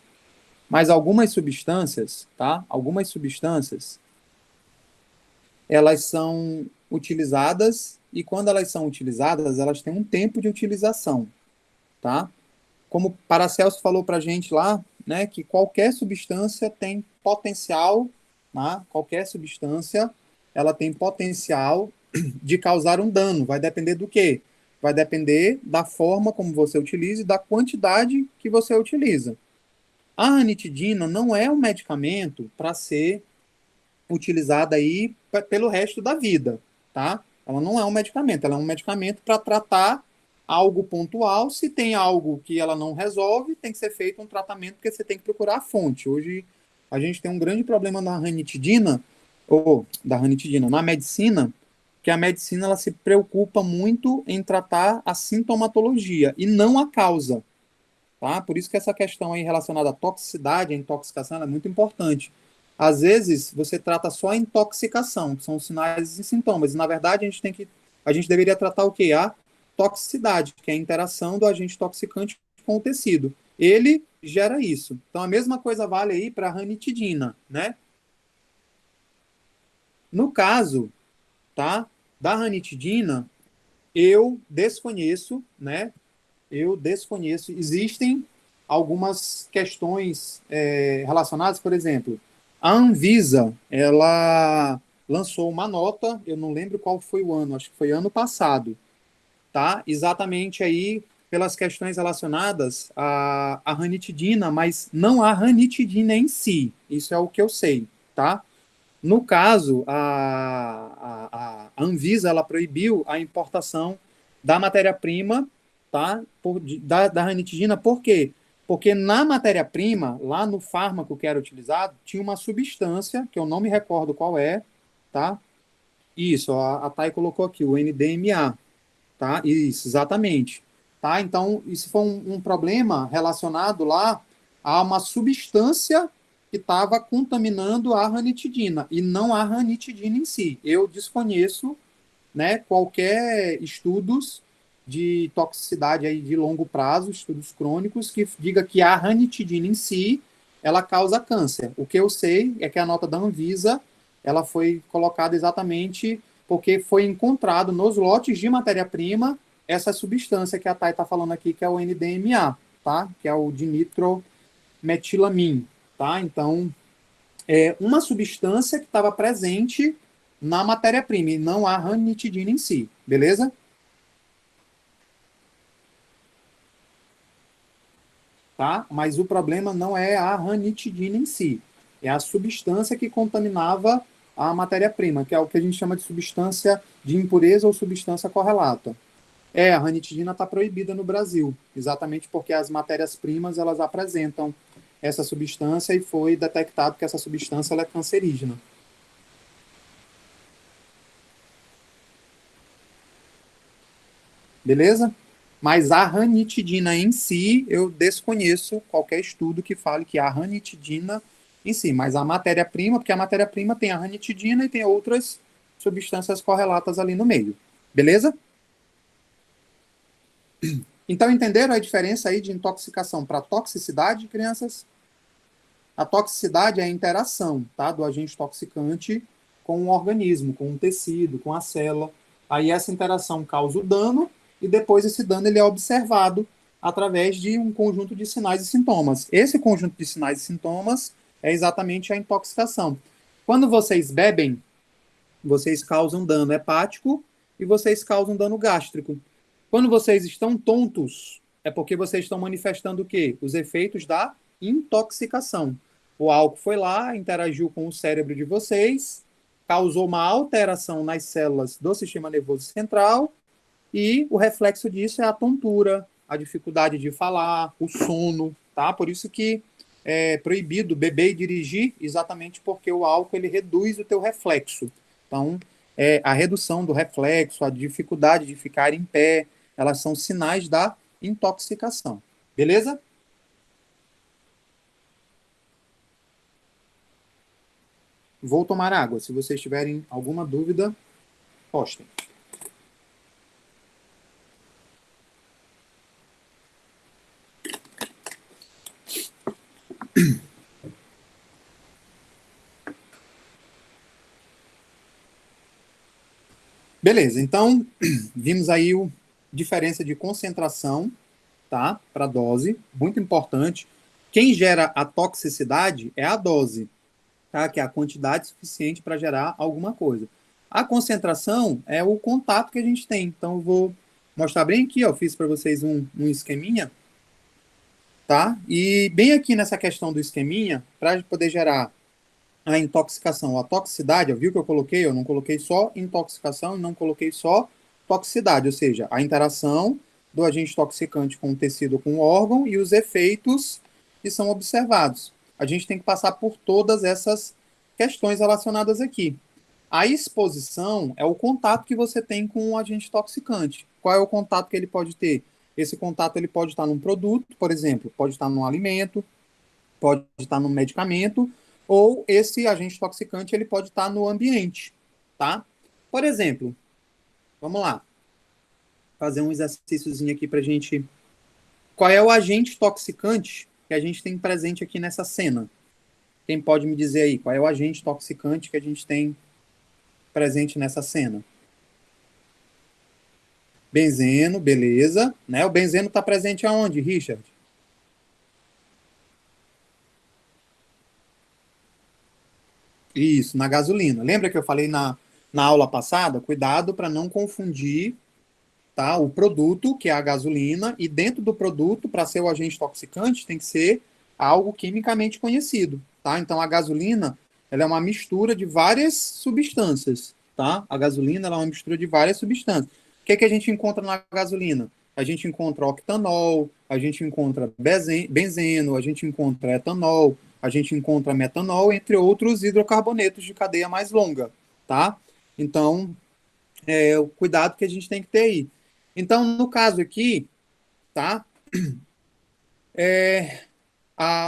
S1: Mas algumas substâncias, tá? Algumas substâncias, elas são utilizadas e quando elas são utilizadas, elas têm um tempo de utilização, tá? Como o Paracelso falou para a gente lá, né, que qualquer substância tem potencial, tá? Qualquer substância, ela tem potencial de causar um dano. Vai depender do quê? Vai depender da forma como você utiliza e da quantidade que você utiliza. A ranitidina não é um medicamento para ser utilizada aí pelo resto da vida, tá? Ela não é um medicamento, ela é um medicamento para tratar algo pontual. Se tem algo que ela não resolve, tem que ser feito um tratamento, porque você tem que procurar a fonte. Hoje a gente tem um grande problema na ranitidina, na medicina, que a medicina ela se preocupa muito em tratar a sintomatologia e não a causa, tá? Por isso que essa questão aí relacionada à toxicidade, à intoxicação, é muito importante. Às vezes, você trata só a intoxicação, que são os sinais e sintomas, e na verdade a gente deveria tratar o quê? A toxicidade, que é a interação do agente toxicante com o tecido. Ele gera isso. Então, a mesma coisa vale aí para a ranitidina, né? No caso, tá, da ranitidina, eu desconheço, né? Eu desconheço. Existem algumas questões relacionadas, por exemplo, a Anvisa, ela lançou uma nota, eu não lembro qual foi o ano, acho que foi ano passado, tá? Exatamente aí pelas questões relacionadas à ranitidina, mas não a ranitidina em si. Isso é o que eu sei, tá? No caso, a Anvisa, ela proibiu a importação da matéria-prima, tá? Da ranitidina, por quê? Porque na matéria-prima, lá no fármaco que era utilizado, tinha uma substância, que eu não me recordo qual é, tá? Isso, a Thay colocou aqui, o NDMA, tá? Isso, exatamente. Tá? Então, isso foi um problema relacionado lá a uma substância que estava contaminando a ranitidina, e não a ranitidina em si. Eu desconheço, né, qualquer estudos de toxicidade aí de longo prazo, estudos crônicos, que diga que a ranitidina em si, ela causa câncer. O que eu sei é que a nota da Anvisa, ela foi colocada exatamente porque foi encontrado nos lotes de matéria-prima essa substância que a Thay está falando aqui, que é o NDMA, tá? Que é o dinitrometilamina, tá? Então, é uma substância que estava presente na matéria-prima e não a ranitidina em si, beleza? Tá? Mas o problema não é a ranitidina em si, é a substância que contaminava a matéria-prima, que é o que a gente chama de substância de impureza ou substância correlata. A ranitidina está proibida no Brasil, exatamente porque as matérias-primas elas apresentam essa substância e foi detectado que essa substância ela é cancerígena. Beleza? Mas a ranitidina em si, eu desconheço qualquer estudo que fale que a ranitidina em si, mas a matéria-prima, porque a matéria-prima tem a ranitidina e tem outras substâncias correlatas ali no meio. Beleza? Então, entenderam a diferença aí de intoxicação para toxicidade, crianças? A toxicidade é a interação, tá, do agente toxicante com o organismo, com o tecido, com a célula. Aí essa interação causa o dano e depois esse dano ele é observado através de um conjunto de sinais e sintomas. Esse conjunto de sinais e sintomas é exatamente a intoxicação. Quando vocês bebem, vocês causam dano hepático e vocês causam dano gástrico. Quando vocês estão tontos, é porque vocês estão manifestando o quê? Os efeitos da intoxicação. O álcool foi lá, interagiu com o cérebro de vocês, causou uma alteração nas células do sistema nervoso central e o reflexo disso é a tontura, a dificuldade de falar, o sono, tá? Por isso que é proibido beber e dirigir, exatamente porque o álcool ele reduz o teu reflexo. Então, a redução do reflexo, a dificuldade de ficar em pé, elas são sinais da intoxicação. Beleza? Vou tomar água. Se vocês tiverem alguma dúvida, postem. Beleza, então, vimos aí a diferença de concentração, tá, para dose, muito importante. Quem gera a toxicidade é a dose, tá, que é a quantidade suficiente para gerar alguma coisa. A concentração é o contato que a gente tem. Então, eu vou mostrar bem aqui, ó, fiz para vocês um esqueminha, tá? E bem aqui nessa questão do esqueminha, para poder gerar a intoxicação, a toxicidade, viu que eu coloquei? Eu não coloquei só intoxicação e não coloquei só toxicidade, ou seja, a interação do agente toxicante com o tecido, com o órgão e os efeitos que são observados. A gente tem que passar por todas essas questões relacionadas aqui. A exposição é o contato que você tem com o agente toxicante. Qual é o contato que ele pode ter? Esse contato ele pode estar num produto, por exemplo, pode estar num alimento, pode estar num medicamento, ou esse agente toxicante ele pode estar no ambiente, tá? Por exemplo, vamos lá, fazer um exercíciozinho aqui para a gente... Qual é o agente toxicante que a gente tem presente aqui nessa cena? Quem pode me dizer aí? Qual é o agente toxicante que a gente tem presente nessa cena? Benzeno, beleza. Né? O benzeno está presente aonde, Richard? Isso, na gasolina. Lembra que eu falei na aula passada? Cuidado para não confundir, tá, o produto, que é a gasolina, e dentro do produto, para ser o agente toxicante, tem que ser algo quimicamente conhecido. Tá? Então, a gasolina ela é uma mistura de várias substâncias. Tá? A gasolina ela é uma mistura de várias substâncias. O que é que a gente encontra na gasolina? A gente encontra octanol, a gente encontra benzeno, a gente encontra etanol, a gente encontra metanol, entre outros hidrocarbonetos de cadeia mais longa, tá? Então, o cuidado que a gente tem que ter aí. Então, no caso aqui, tá?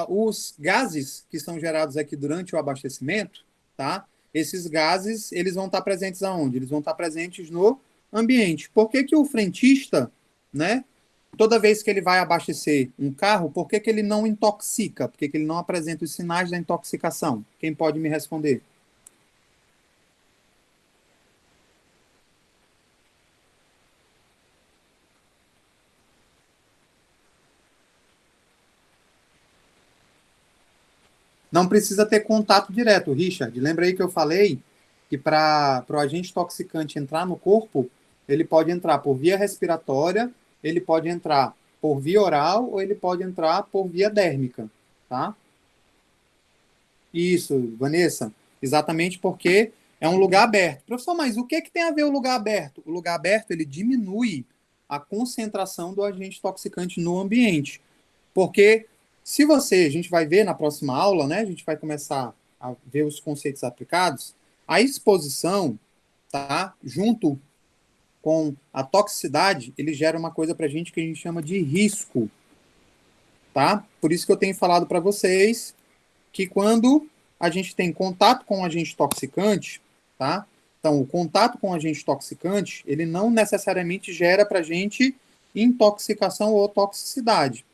S1: Os gases que são gerados aqui durante o abastecimento, tá? Esses gases, eles vão estar presentes aonde? Eles vão estar presentes no ambiente. Por que que o frentista, né? Toda vez que ele vai abastecer um carro, por que que ele não intoxica? Por que que ele não apresenta os sinais da intoxicação? Quem pode me responder? Não precisa ter contato direto, Richard. Lembra aí que eu falei que para o agente toxicante entrar no corpo, ele pode entrar por via respiratória, ele pode entrar por via oral ou ele pode entrar por via dérmica, tá? Isso, Vanessa, exatamente porque é um lugar aberto. Professor, mas o que é que tem a ver o lugar aberto? O lugar aberto, ele diminui a concentração do agente toxicante no ambiente. Porque se a gente vai ver na próxima aula, né, a gente vai começar a ver os conceitos aplicados, a exposição, tá, junto com a toxicidade, ele gera uma coisa para a gente que a gente chama de risco, tá? Por isso que eu tenho falado para vocês que quando a gente tem contato com um agente toxicante, tá? Então, o contato com um agente toxicante, ele não necessariamente gera para a gente intoxicação ou toxicidade.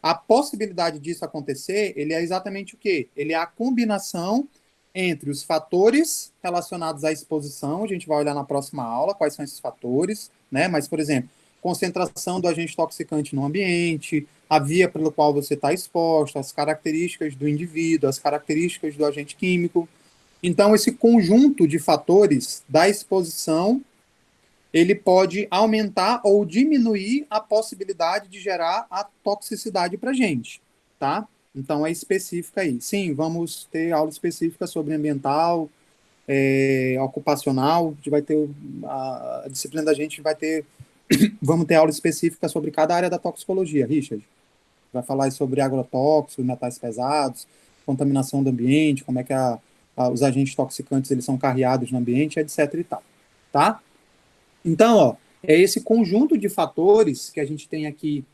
S1: A possibilidade disso acontecer, ele é exatamente o quê? Ele é a combinação entre os fatores relacionados à exposição, a gente vai olhar na próxima aula quais são esses fatores, né? Mas, por exemplo, concentração do agente toxicante no ambiente, a via pelo qual você está exposto, as características do indivíduo, as características do agente químico. Então, esse conjunto de fatores da exposição, ele pode aumentar ou diminuir a possibilidade de gerar a toxicidade para a gente, tá? Então, é específica aí. Sim, vamos ter aula específica sobre ambiental, ocupacional, a gente vai ter, a disciplina da gente vai ter, vamos ter aula específica sobre cada área da toxicologia, Richard. Vai falar sobre agrotóxicos, metais pesados, contaminação do ambiente, como é que os agentes toxicantes eles são carreados no ambiente, etc e tal, tá? Então, ó, é esse conjunto de fatores que a gente tem aqui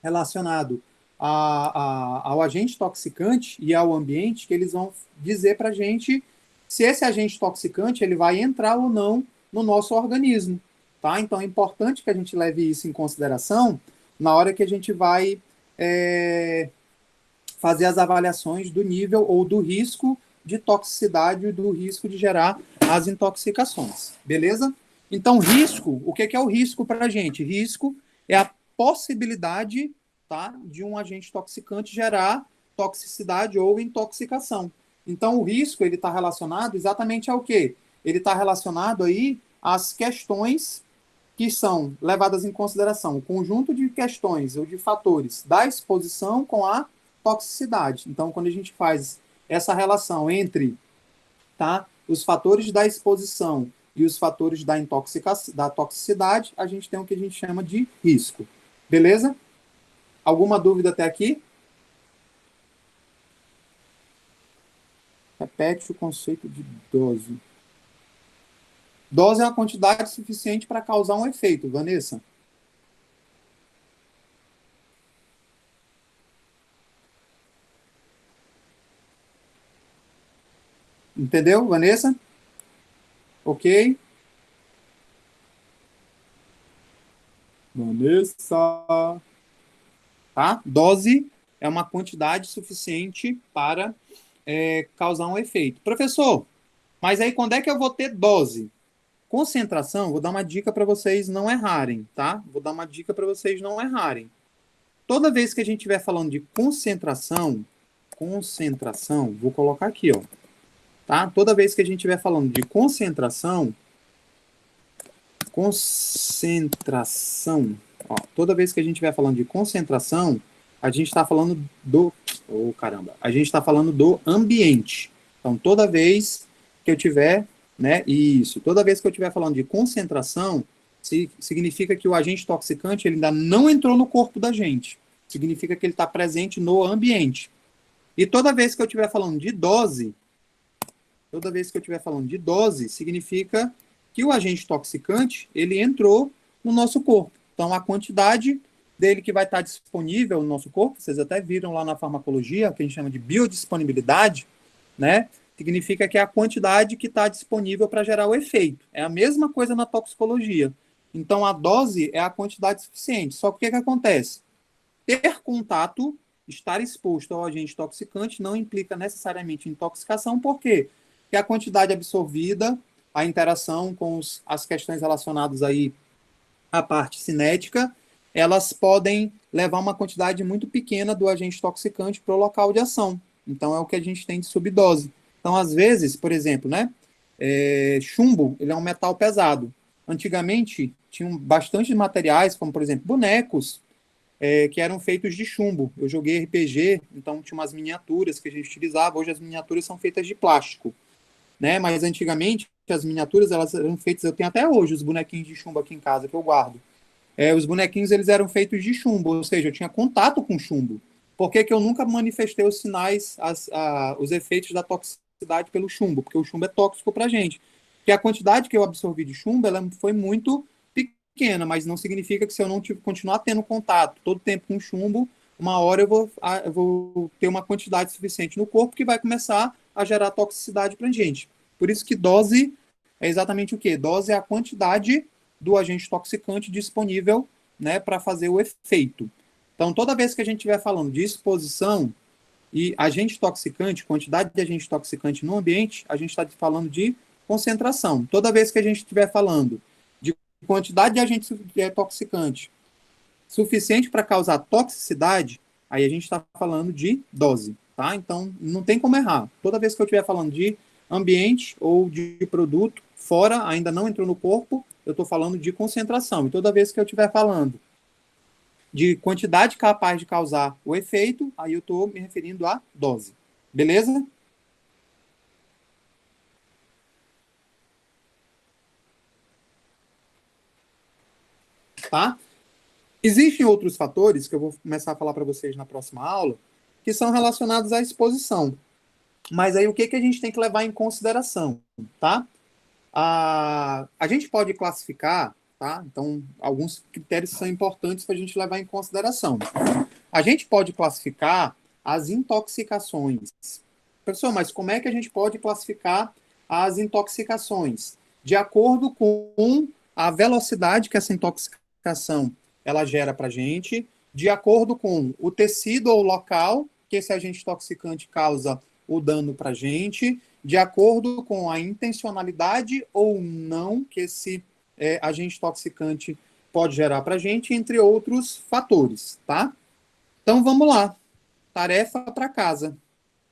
S1: relacionado ao agente toxicante e ao ambiente, que eles vão dizer para a gente se esse agente toxicante ele vai entrar ou não no nosso organismo, tá? Então, é importante que a gente leve isso em consideração na hora que a gente vai fazer as avaliações do nível ou do risco de toxicidade e do risco de gerar as intoxicações, beleza? Então, risco, o que é o risco para a gente? Risco é a possibilidade, tá, de um agente toxicante gerar toxicidade ou intoxicação. Então, o risco ele está relacionado exatamente ao quê? Ele está relacionado aí às questões que são levadas em consideração, o conjunto de questões ou de fatores da exposição com a toxicidade. Então, quando a gente faz essa relação entre, tá, os fatores da exposição e os fatores da toxicidade, a gente tem o que a gente chama de risco. Beleza? Alguma dúvida até aqui? Repete o conceito de dose. Dose é uma quantidade suficiente para causar um efeito, Vanessa. Entendeu, Vanessa? Ok? Vanessa. Tá? Dose é uma quantidade suficiente para causar um efeito. Professor, mas aí quando é que eu vou ter dose? Concentração, vou dar uma dica para vocês não errarem, tá? Vou dar uma dica para vocês não errarem. Toda vez que a gente estiver falando de concentração, vou colocar aqui, ó. Tá? Toda vez que a gente estiver falando de concentração, ó, toda vez que a gente estiver falando de concentração, a gente está falando a gente está falando do ambiente. Então, toda vez que eu tiver, né, toda vez que eu estiver falando de concentração, significa que o agente toxicante ele ainda não entrou no corpo da gente. Significa que ele está presente no ambiente. E toda vez que eu estiver falando de dose, significa que o agente toxicante, ele entrou no nosso corpo. Então, a quantidade dele que vai estar disponível no nosso corpo, vocês até viram lá na farmacologia, que a gente chama de biodisponibilidade, né? Significa que é a quantidade que está disponível para gerar o efeito. É a mesma coisa na toxicologia. Então, a dose é a quantidade suficiente. Só que o que acontece? Ter contato, estar exposto ao agente toxicante, não implica necessariamente intoxicação. Por quê? Porque a quantidade absorvida, a interação com as questões relacionadas aí à parte cinética, elas podem levar uma quantidade muito pequena do agente toxicante para o local de ação. Então, é o que a gente tem de subdose. Então, às vezes, por exemplo, né, chumbo, ele é um metal pesado. Antigamente, tinham bastante materiais, como, por exemplo, bonecos, que eram feitos de chumbo. Eu joguei RPG, então tinha umas miniaturas que a gente utilizava. Hoje as miniaturas são feitas de plástico, né? Mas antigamente, as miniaturas, elas eram feitas... Eu tenho até hoje os bonequinhos de chumbo aqui em casa, que eu guardo. Os bonequinhos, eles eram feitos de chumbo, ou seja, eu tinha contato com chumbo. Por que eu nunca manifestei os sinais, os efeitos da toxicidade pelo chumbo? Porque o chumbo é tóxico para a gente. Porque a quantidade que eu absorvi de chumbo, ela foi muito pequena, mas não significa que se eu não continuar tendo contato todo tempo com chumbo, uma hora eu vou ter uma quantidade suficiente no corpo que vai começar a gerar toxicidade para a gente. Por isso que dose é exatamente o quê? Dose é a quantidade do agente toxicante disponível né, para fazer o efeito. Então, toda vez que a gente estiver falando de exposição e agente toxicante, quantidade de agente toxicante no ambiente, a gente está falando de concentração. Toda vez que a gente estiver falando de quantidade de agente toxicante suficiente para causar toxicidade, aí a gente está falando de dose, tá? Então, não tem como errar. Toda vez que eu estiver falando de ambiente ou de produto, fora, ainda não entrou no corpo, eu estou falando de concentração. E toda vez que eu estiver falando de quantidade capaz de causar o efeito, aí eu estou me referindo à dose. Beleza? Tá? Existem outros fatores, que eu vou começar a falar para vocês na próxima aula, que são relacionados à exposição. Mas aí o que a gente tem que levar em consideração, tá? A gente pode classificar, tá? Então, alguns critérios são importantes para a gente levar em consideração. A gente pode classificar as intoxicações. Professor, mas como é que a gente pode classificar as intoxicações? De acordo com a velocidade que essa intoxicação ela gera para a gente, de acordo com o tecido ou local que esse agente toxicante causa o dano para a gente, de acordo com a intencionalidade ou não que esse agente toxicante pode gerar para a gente, entre outros fatores, tá? Então, vamos lá. Tarefa para casa.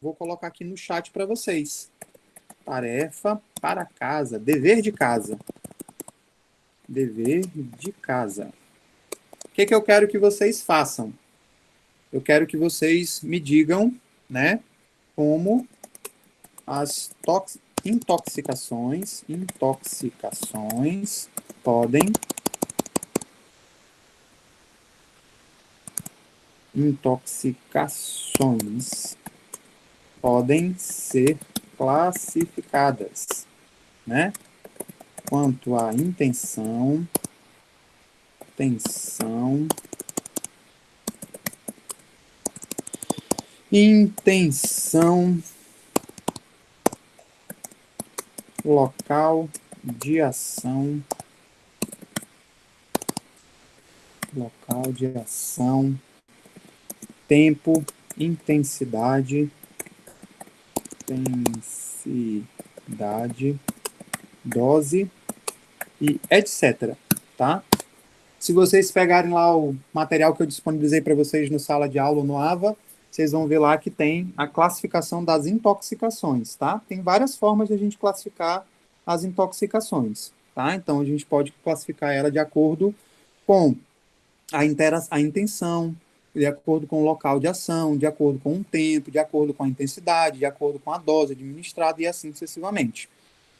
S1: Vou colocar aqui no chat para vocês. Tarefa para casa. Dever de casa. Dever de casa. O que eu quero que vocês façam? Eu quero que vocês me digam, né, como as intoxicações podem ser classificadas, né? Quanto à intenção, local de ação, tempo, intensidade, dose e etc. Tá? Se vocês pegarem lá o material que eu disponibilizei para vocês no Sala de Aula, no AVA, vocês vão ver lá que tem a classificação das intoxicações, tá? Tem várias formas de a gente classificar as intoxicações, tá? Então, a gente pode classificar ela de acordo com a intenção, de acordo com o local de ação, de acordo com o tempo, de acordo com a intensidade, de acordo com a dose administrada e assim sucessivamente.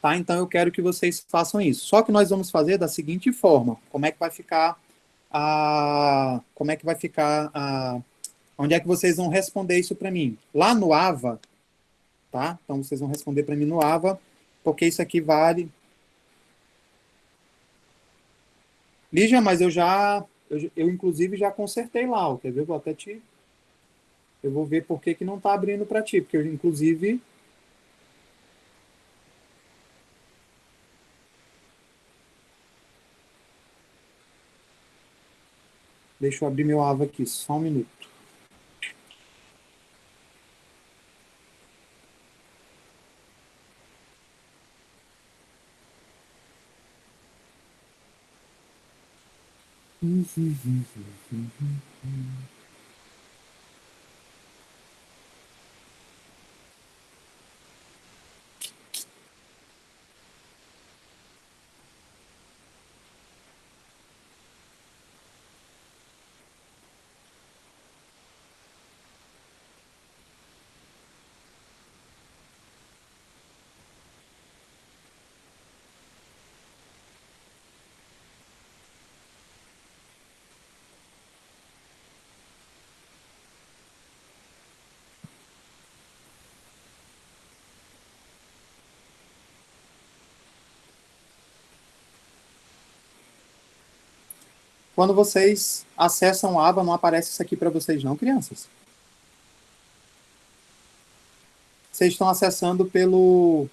S1: Tá? Então, eu quero que vocês façam isso. Só que nós vamos fazer da seguinte forma. Como é que vai ficar onde é que vocês vão responder isso para mim? Lá no AVA, tá? Então, vocês vão responder para mim no AVA, porque isso aqui vale... Lígia, mas eu inclusive já consertei lá, quer ver? Eu vou ver por que não está abrindo para ti, porque eu inclusive... Deixa eu abrir meu AVA aqui, só um minuto. Quando vocês acessam o AVA, não aparece isso aqui para vocês não, crianças? Vocês estão acessando pelo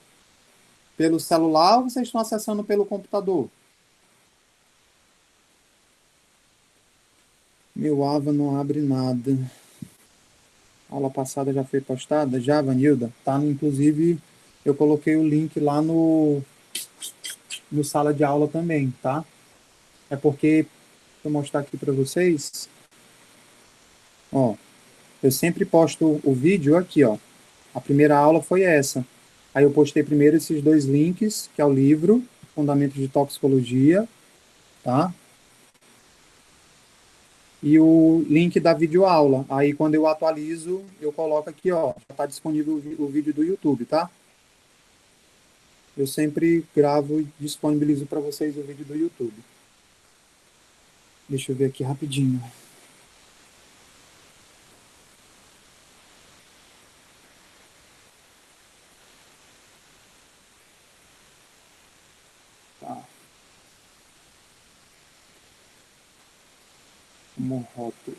S1: celular ou vocês estão acessando pelo computador? Meu Ava não abre nada. A aula passada já foi postada? Já, Vanilda? Tá, inclusive, eu coloquei o link lá no sala de aula também, tá? É porque, vou mostrar aqui para vocês. Ó, eu sempre posto o vídeo aqui, ó. A primeira aula foi essa. Aí eu postei primeiro esses 2 links, que é o livro, Fundamentos de Toxicologia, tá? E o link da videoaula. Aí quando eu atualizo, eu coloco aqui, ó, já está disponível o vídeo do YouTube, tá? Eu sempre gravo e disponibilizo para vocês o vídeo do YouTube. Deixa eu ver aqui rapidinho. Tá. Como rótulo.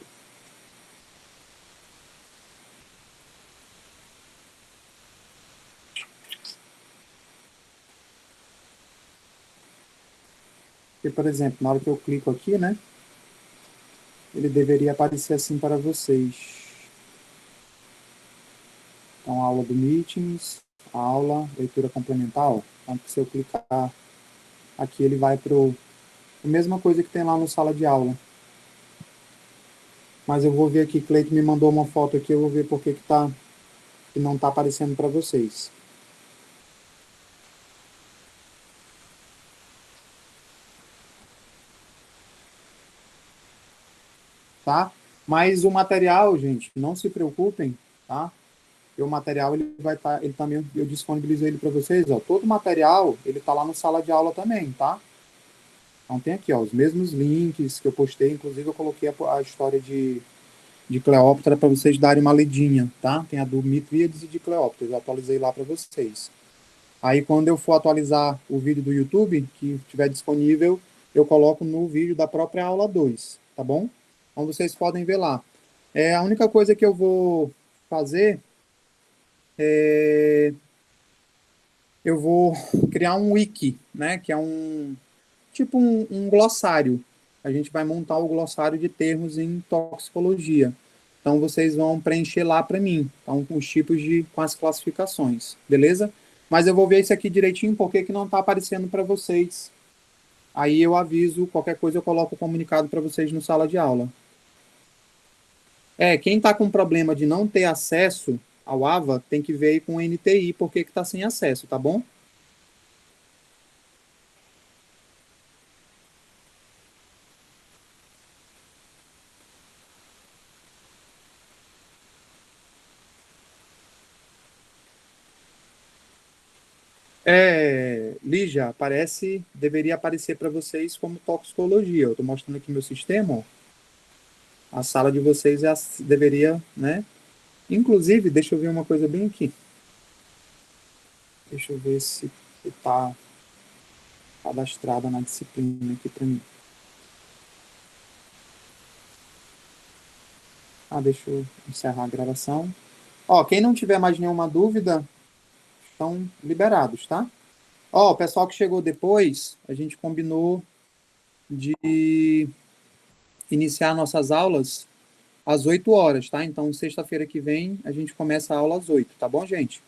S1: Porque, por exemplo, na hora que eu clico aqui, né? Ele deveria aparecer assim para vocês. Então, aula do Meetings, aula, leitura complementar. Então, se eu clicar aqui, ele vai para a mesma coisa que tem lá no sala de aula. Mas eu vou ver aqui, Cleiton me mandou uma foto aqui, eu vou ver por que não está aparecendo para vocês. Tá? Mas o material, gente, não se preocupem, tá? O material, ele vai estar, ele também, eu disponibilizo ele para vocês, ó. Todo o material, ele tá lá no sala de aula também, tá? Então tem aqui, ó, os mesmos links que eu postei, inclusive eu coloquei a história de Cleópatra para vocês darem uma lidinha, tá? Tem a do Mitríades e de Cleópatra, eu atualizei lá para vocês. Aí quando eu for atualizar o vídeo do YouTube, que estiver disponível, eu coloco no vídeo da própria aula 2, tá bom? Então vocês podem ver lá. A única coisa que eu vou fazer eu vou criar um wiki, né? Que é tipo um glossário. A gente vai montar o glossário de termos em toxicologia. Então vocês vão preencher lá para mim, então com os tipos com as classificações, beleza? Mas eu vou ver isso aqui direitinho porque que não está aparecendo para vocês. Aí eu aviso, qualquer coisa eu coloco o comunicado para vocês no sala de aula. Quem está com problema de não ter acesso ao AVA tem que ver aí com o NTI porque que está sem acesso, tá bom? Lígia, deveria aparecer para vocês como toxicologia. Eu estou mostrando aqui meu sistema, ó. A sala de vocês deveria, né? Inclusive, deixa eu ver uma coisa bem aqui. Deixa eu ver se está cadastrada na disciplina aqui para mim. Deixa eu encerrar a gravação. Ó, quem não tiver mais nenhuma dúvida, estão liberados, tá? Ó, o pessoal que chegou depois, a gente combinou de iniciar nossas aulas às 8 horas, tá? Então, sexta-feira que vem, a gente começa a aula às 8, tá bom, gente?